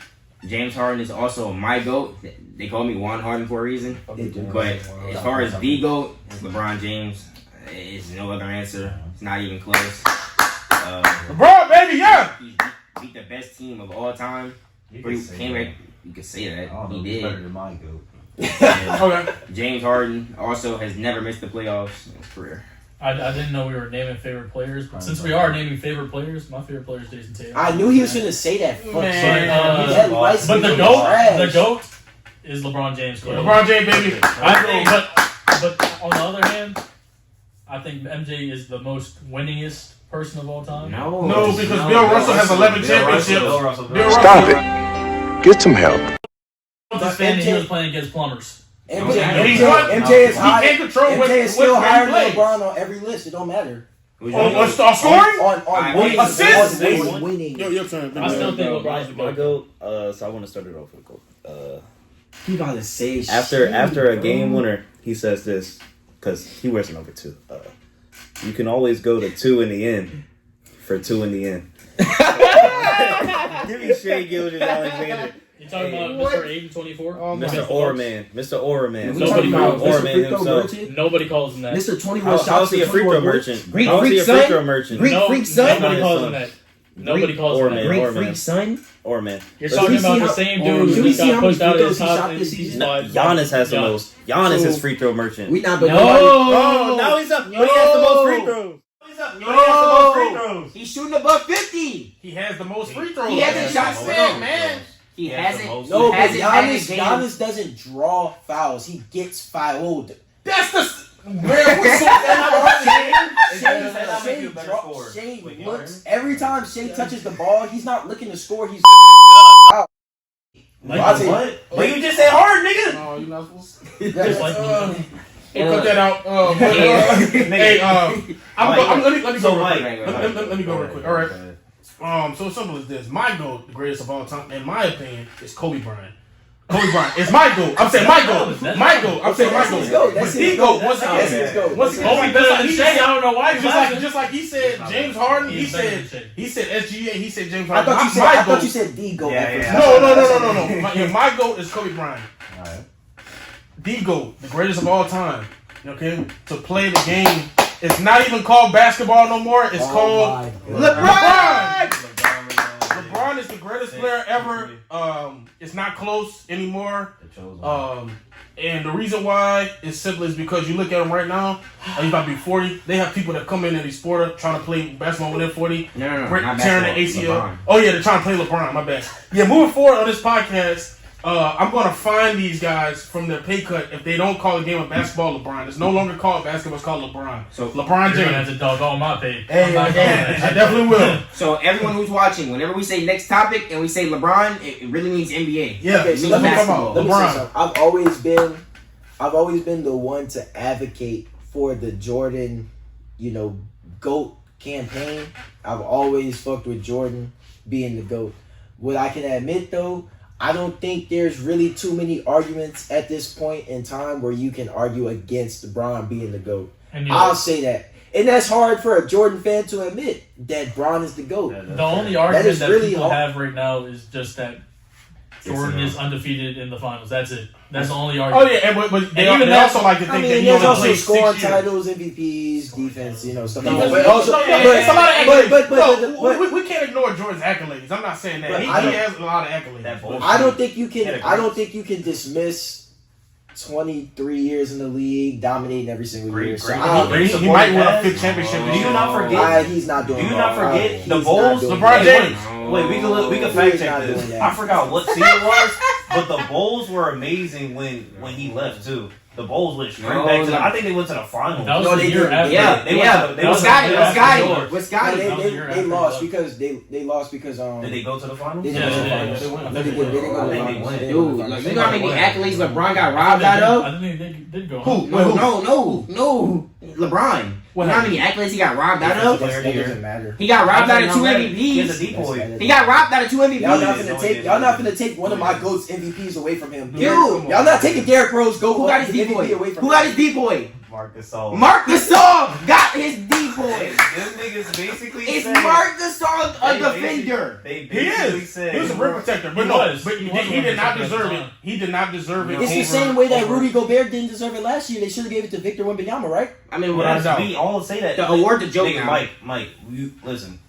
James Harden is also my GOAT. They call me Juan Harden for a reason. But as far as the GOAT, LeBron James is no other answer. It's not even close. LeBron, baby, yeah. He beat the best team of all time. You Or he can say came that. back. You could say that. I don't know He who's better did. than my GOAT. Okay. James Harden also has never missed the playoffs in his career. I didn't know we were naming favorite players, but since we are naming favorite players, my favorite player is Jason Tatum. I knew he was going to say that. Fuck Man. shit. But, That lights But me the trash. GOAT is LeBron James. LeBron James, baby. I think, but on the other hand, I think MJ is the most winningest person of all time. No, because Bill Russell has 11 championships. Bill Russell. Bill Russell. Stop it. Get some help. I was just fan that he was playing against plumbers. MJ is high. He can't control MJ what is still what higher he than plays. LeBron on every list. It don't matter. On scoring? On winning. Assists? On winning. Your turn. I still think LeBron's the My GOAT. GOAT. So I want to start it off with a quote. He about to say After a game winner, he says this because he wears number 2. You can always go to 2 in the end for 2 in the end. Give me Shea Gilgeous-Alexander. You talking about Mr. Aiden 24? Mr. Oraman. Mr. Oraman. Nobody calls him Oraman himself. Nobody calls him that. Mr. 21 How is he a free throw merchant? Greek How is he freak a free son? throw merchant? Greek freak son? Nobody calls him that. Nobody calls him that. Orman. Great freak son. Oraman. You're Should talking we about see the how- same Should dude we who see got how many pushed out free of his throws he shot top. this season? Giannis has the most. Giannis is free throw merchant. We not, but No. nobody. Oh, now he's up. But he has the most free throws. He's shooting above 50. He has the most free throws. He hasn't shot seven, man. He has the hasn't. most. No, he but hasn't had a Giannis, game. Giannis doesn't draw fouls. He gets fouled. That's the man. What's Shea looks every time Shea touches the ball. He's not looking to score. He's looking to foul. What? But you just said hard, nigga. Oh, you're not supposed to. Just like me. We'll cut that out. Hey, let me So, go real Mike. quick. Let me go real quick. All right. So simple as this. My GOAT, the greatest of all time, in my opinion, is Kobe Bryant. Kobe Bryant is my GOAT. I'm saying my GOAT. My GOAT. I'm saying my That's his GOAT. GOAT. But That's the his GOAT, GOAT. once That's his again. GOat. Once again. Kobe better than Shea. I don't know why. Just like he said, James Harden. He He's better than said Shea. SGA. He said James I Harden. thought you said the GOAT. Yeah. No. My GOAT is Kobe Bryant. Alright. The GOAT, the greatest of all time. Okay, to play the game. It's not even called basketball no more. It's called LeBron. LeBron is the greatest player ever. It's not close anymore. And the reason why it's simple is because you look at them right now, he's about to be 40. They have people that come in these sport trying to play basketball when they're 40. No, tearing the ACL. LeBron. Oh, yeah, they're trying to play LeBron. My bad. Yeah, moving forward on this podcast, I'm going to find these guys from their pay cut if they don't call a game of basketball LeBron. It's no longer called basketball, it's called LeBron. So LeBron You're gonna have James. to dog on my pay. Hey, I definitely will. So everyone who's watching, whenever we say next topic and we say LeBron, it really means NBA. Yeah, Okay, so let me come basketball. out. Let me say LeBron. something. I've always been the one to advocate for the Jordan, GOAT campaign. I've always fucked with Jordan being the GOAT. What I can admit though, I don't think there's really too many arguments at this point in time where you can argue against LeBron being the GOAT. And I'll say that. And that's hard for a Jordan fan to admit that Bron is the GOAT. the only argument is that really people hard. have right now is just that Jordan is undefeated in the finals. That's it. That's the only Oh, argument. yeah, and but they, And even they that- also like to think that he there's only also played scoring 6 years. titles, MVPs, defense, stuff like No, that. but But also, it's a lot of accolades. but we can't ignore Jordan's accolades. I'm not saying that. But He I don't- has a lot of accolades. That but- bullshit. I don't think you can. Yeah, I don't think you can dismiss 23 years in the league, dominating every single year. So He might win a 5th championship Do this you year. not forget? he's not doing. Do you that. not forget He's the not Bulls? doing LeBron that. James. Wait, we can He's fact check not this. doing that. I forgot what season it was, but the Bulls were amazing when he left too. The Bulls went straight No, back to. no. I think they went to the finals. That was No, the they year didn't. after. Yeah, They went yeah. to- they What's went to- Scotty? they What's went to Scotty? George. What's No, Scotty? they That was the year after lost that. because they lost because Did they go to the finals? they Yeah, didn't go to the they did. finals. They won. No, they didn't. They didn't go to the They finals. won. They didn't Dude, go to the like, finals. you know how many accolades LeBron got I robbed out of? think they did go. Who? No. LeBron. You know how many accolades he got robbed out of? That doesn't matter. He got robbed out of 2 He has a MVPs. decoy. He got robbed out of 2 Y'all not MVPs. gonna take one of my GOAT's MVPs away from him. Dude. Y'all not taking Derrick Rose Who got his MVP D-boy? away from Who him. got his D-boy? Marc Gasol. Marc Gasol got his D-boy. Them niggas basically It's said. Marc Gasol, a They defender. They He basically is. said. He was a rim protector, but He no, was. but He he, was a he rim did not protector at deserve the it. time. He did not deserve it. It's the over- same way that over- Rudy Gobert didn't deserve it last year. They should have gave it to Victor Wembanyama, right? I mean, Without a what doubt. We all say that. The award to Joe Nigga, now. Mike, you listen.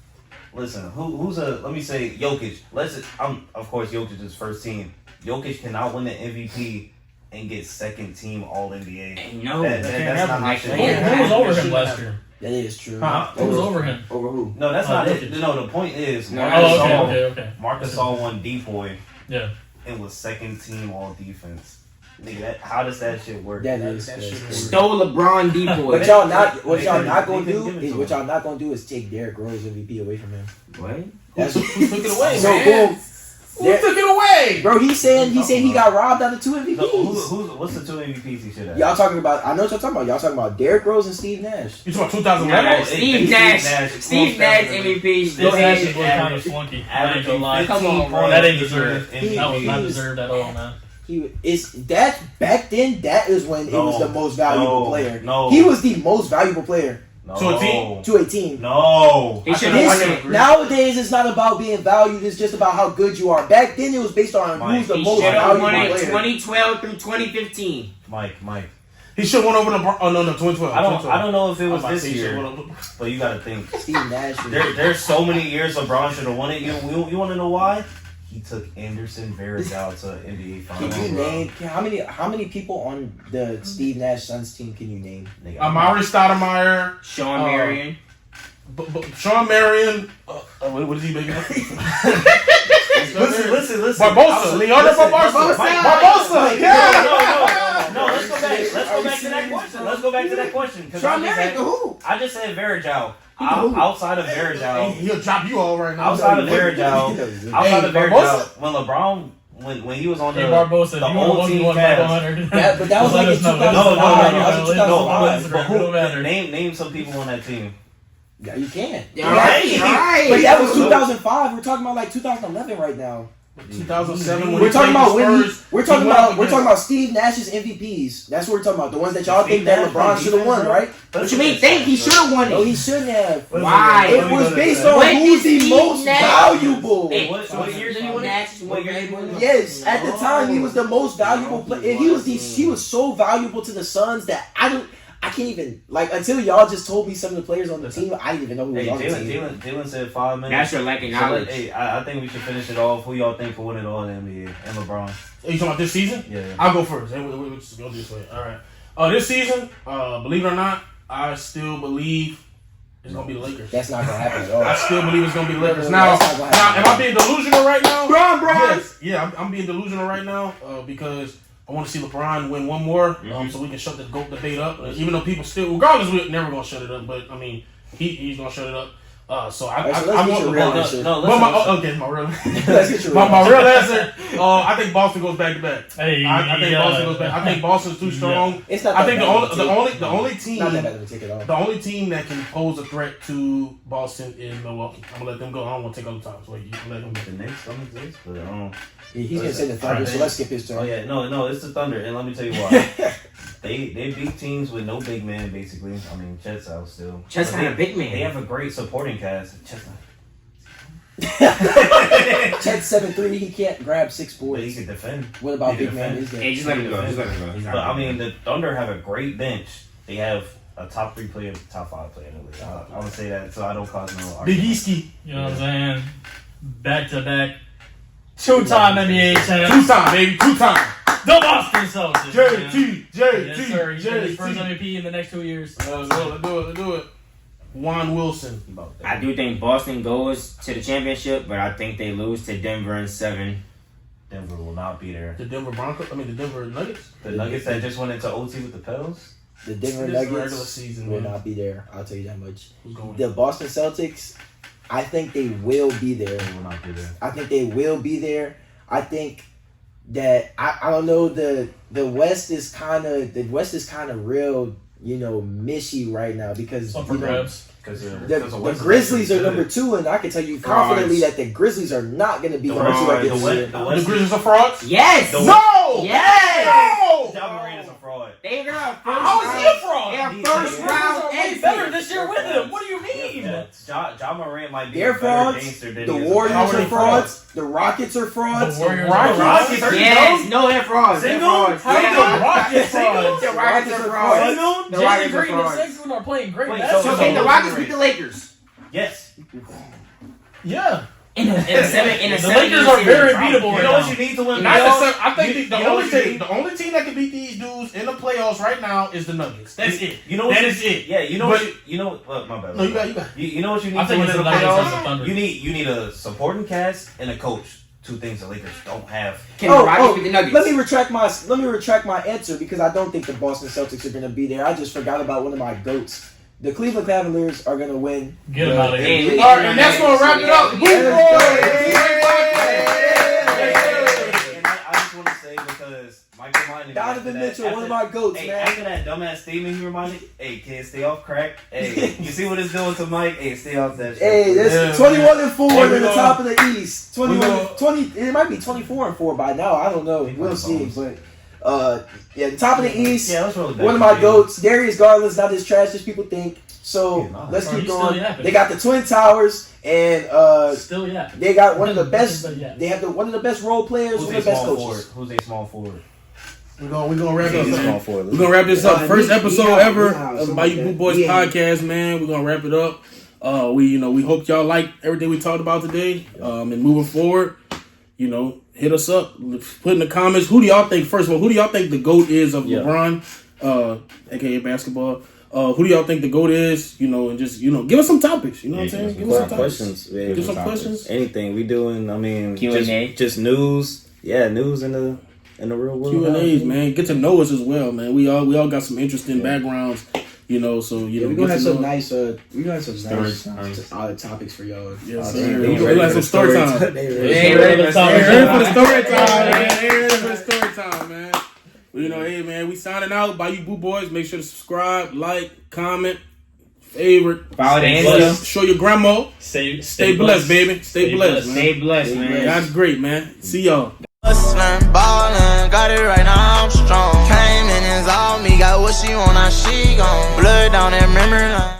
Who's a? Let me say Jokic. Of course Jokic is first team. Jokic cannot win the MVP and get second team All NBA. No, That's not how shit Who works. was over him last year? That is true. Huh? Who was over him? Over who? No, that's Oh, not Jokic. it. No, the point is No, Marc Oh, Gasol. okay. Marc Gasol won D-boy Yeah. and was second team All Defense. Nigga, how does that shit work? That is. That That's shit true. is- Stole LeBron D-boy. What y'all not They gonna couldn't do give it is to what him. y'all not gonna do is take Derrick Rose MVP away from him. What? That's Who took it away, so man? boom. Who took it away? Bro, he said he got robbed out of 2 No, MVPs. what's the 2 MVPs he should have? Y'all talking about? I know what y'all talking about. Y'all talking about Derrick Rose and Steve Nash. You talking about 2011? Nah, Steve Nash. Steve Nash MVP. This Go actually ahead. was kind of flunky. I ain't gonna lie. Come on, bro. That ain't deserved. MVP. That was not deserved at all, man. He is that back then. That is when it was the most valuable player. No. He was the most valuable player No. To a team? to a team. No. He should I have can won agree. it. Nowadays, it's not about being valued. It's just about how good you are. Back then, it was based on Mike, who's the He most should have valuable won it player. 2012 through 2015. Mike. He should have won over LeBron. Oh, no, 2012. I don't know if it was I'm about to this say he year, should've won over- but you gotta think. Steve Nash. There's so many years LeBron should have won it. You want to know why? He took Anderson Varejao to NBA Can Finals. you name how many people on the Steve Nash Suns team can you name? Nigga, Amari Stoudemire, Sean Marion. Sean Marion. What is he making up? Listen. Barbosa. Leonardo Barbosa. Barbosa. Yeah. No, let's go back. Let's go back to that question. Let's go back to that question. 'Cause Sean Marion to who? I just said Varejao. Outside of Varejao, He'll drop you all right now. outside of Varejao, Barbosa? when LeBron, when he was on the, Hey, Barbosa, the if you old want team 100. But that was Let like us in know. 2005. No, That was in no, 2005. but It don't matter. name some people on that team. Yeah, you can. All right. But that was 2005. We're talking about like 2011 right now. 2007. When We're he talking played about the when he, Spurs, we're he talking went up about against- Steve Nash's MVPs. That's what we're talking about. The ones that y'all think Steve that Nash LeBron played should have won, defense, right? What you mean? Think he should have won No, it. he shouldn't have. Why? It was based on When who's did the Steve most Nash- valuable. Hey, What year did he win it? What year did he win it? Yes, at the time he was the most valuable player. He was so valuable to the Suns that I I can't even until y'all just told me some of the players on the team. I didn't even know who was on the team. Jalen said 5 minutes. That's your lack of knowledge. Hey, I think we should finish it off. Who y'all think can win it all in the NBA? And LeBron. Are you talking about this season? Yeah. I'll go first. We'll just go this way. All right. This season, believe it or not, I still believe it's gonna be the Lakers. That's not gonna happen at all. I still believe it's gonna be the Lakers. That's Now, not gonna happen. am I being delusional right now? Bron. Yes. Yeah, I'm being delusional right now because I want to see LeBron win one more, so we can shut the GOAT debate up. Even though people still, regardless, we're never gonna shut it up. But I mean, he's gonna shut it up. So I want LeBron. My real. my real answer. I think Boston goes back to back. Hey, I think Boston goes back. I think Boston's too strong. It's not. I think the only team. Not that bad of a ticket off. The only team that can pose a threat to Boston is Milwaukee. I'm gonna let them go. I don't want to take other time. So you can let them go. The Knicks don't exist, but He's gonna say the Thunder, so let's skip his turn. Oh yeah, no, it's the Thunder, and let me tell you why. They beat teams with no big man, basically. I mean, Chet's out still. Chet's not a big man. They have a great supporting cast. Chet's not. Chet's 7'3", he can't grab 6 But boards. he can defend. What about He big can man defend. is there? Hey, just let him go. Just let him go. He's not But I gonna mean, do the Thunder have a great bench. They have a top 3 player, top 5 player in the league. I would say that, so I don't cause no Big argument. Easty. You know what I'm saying? Back to back. 2-time NBA champ. 2-time, baby. 2-time. The Boston Celtics. JT. Yes, sir. He's getting his first MVP in the next 2 years. Let's do it. Juan Wilson. I do think Boston goes to the championship, but I think they lose to Denver in 7. Denver will not be there. The Denver Nuggets. The Nuggets that just went into OT with the Pels. The Denver This is Nuggets regular season, will man. not be there. I'll tell you that much. Who's going? The Boston Celtics, I think they will be there. They will not be there. I think they will be there. I think that I don't know, the West is kind of real, mishy right now because Up for grabs. the Grizzlies are number 2, and I can tell you confidently that the Grizzlies are not going to be number 2 at this year. The Grizzlies are frauds? Yes! No! Yes! No! Ja Morant is a fraud. They got first How is he a fraud? They are These first niggas round Way exit. better this year with him. What do you mean? Ja Morant might be They're a better frauds. gangster than The he is a Warriors How are are they frauds. The Rockets are frauds. The Warriors Rockets? are Rockets? frauds. Yes, no, they're frauds. They're frauds. How Yeah. the Rockets frauds? The Rockets are frauds. The Jalen Rockets are Green and frauds. Sexton are playing great Wait, basketball. Okay, the Rockets beat the Lakers. Yes. Yeah. In a seven. The Lakers are very beatable You right know now. what you need to win? I think the only only team that can beat these dudes in the playoffs right now is the Nuggets. That's it. You know what? That is it. Yeah, you know But- what? You know. Well, my bad. No, you got. You know what you need I to think win it's in the the Nuggets versus the playoffs? Thunder. You need a supporting cast and a coach. 2 things the Lakers don't have. Can the Rockets beat the Nuggets? Let me retract my answer because I don't think the Boston Celtics are going to be there. I just forgot about one of my goats. The Cleveland Cavaliers are going to win. Get him out of here. Hey, All right, and that's gonna wrap it up. And I just want to say because Mike reminded me. Donovan after Mitchell, that- one of my goats, Hey, man. after that dumbass statement he reminded, hey kids, stay off crack. Hey, you see what it's doing to Mike? Hey, stay off that shit. Hey, that's Yeah, 21-4 Hey, in we the gonna- top of the East. 20. 20. It might be 24-4 by now. I don't know. We'll see. But the top of the East. Yeah, let's roll it back. One of my goats. Darius Garland's not as trash as people think. So He's not. let's Bro, keep he's still going. yapping. They got the Twin Towers and Still, yeah. they got one of the best. Yeah. They have one of the best role players. Who's One a of the best small coaches. forward? Who's a small forward? We're gonna wrap He's this a small up. forward. We're gonna wrap this up. First episode ever Wow, of Bayou Boot Boys podcast, man. We're gonna wrap it up. We hope y'all like everything we talked about today. And moving forward, hit us up. Put in the comments. Who do y'all think? First of all, who do y'all think the GOAT is of LeBron, aka basketball? Who do y'all think the GOAT is? And just give us some topics. You know what I'm saying? Give us some questions. Yeah, Give some questions. Anything we doing? I mean, Q&A. just news. Yeah, news in the real world. Q&As, man. Get to know us as well, man. We all got some interesting backgrounds. So We're get gonna have to some know. nice. We're gonna have some Story nice time. topics for y'all. Yes, They sir. ready We're gonna have some story time. They Hey, ready. ready for the Hey, story ready for the story time. time, man. Hey, ready for the story time, man. Hey, man, we signing out. Bayou Boot Boys. Make sure to subscribe, like, comment, favorite. Follow the Stay Insta. Show your grandma. Stay blessed, baby. Stay blessed, man. Stay blessed, man. God's great, man. See y'all. Hustling, ballin', got it right now, I'm strong. Came in, it's all me, got what she want, now she gone. Blood down that memory line.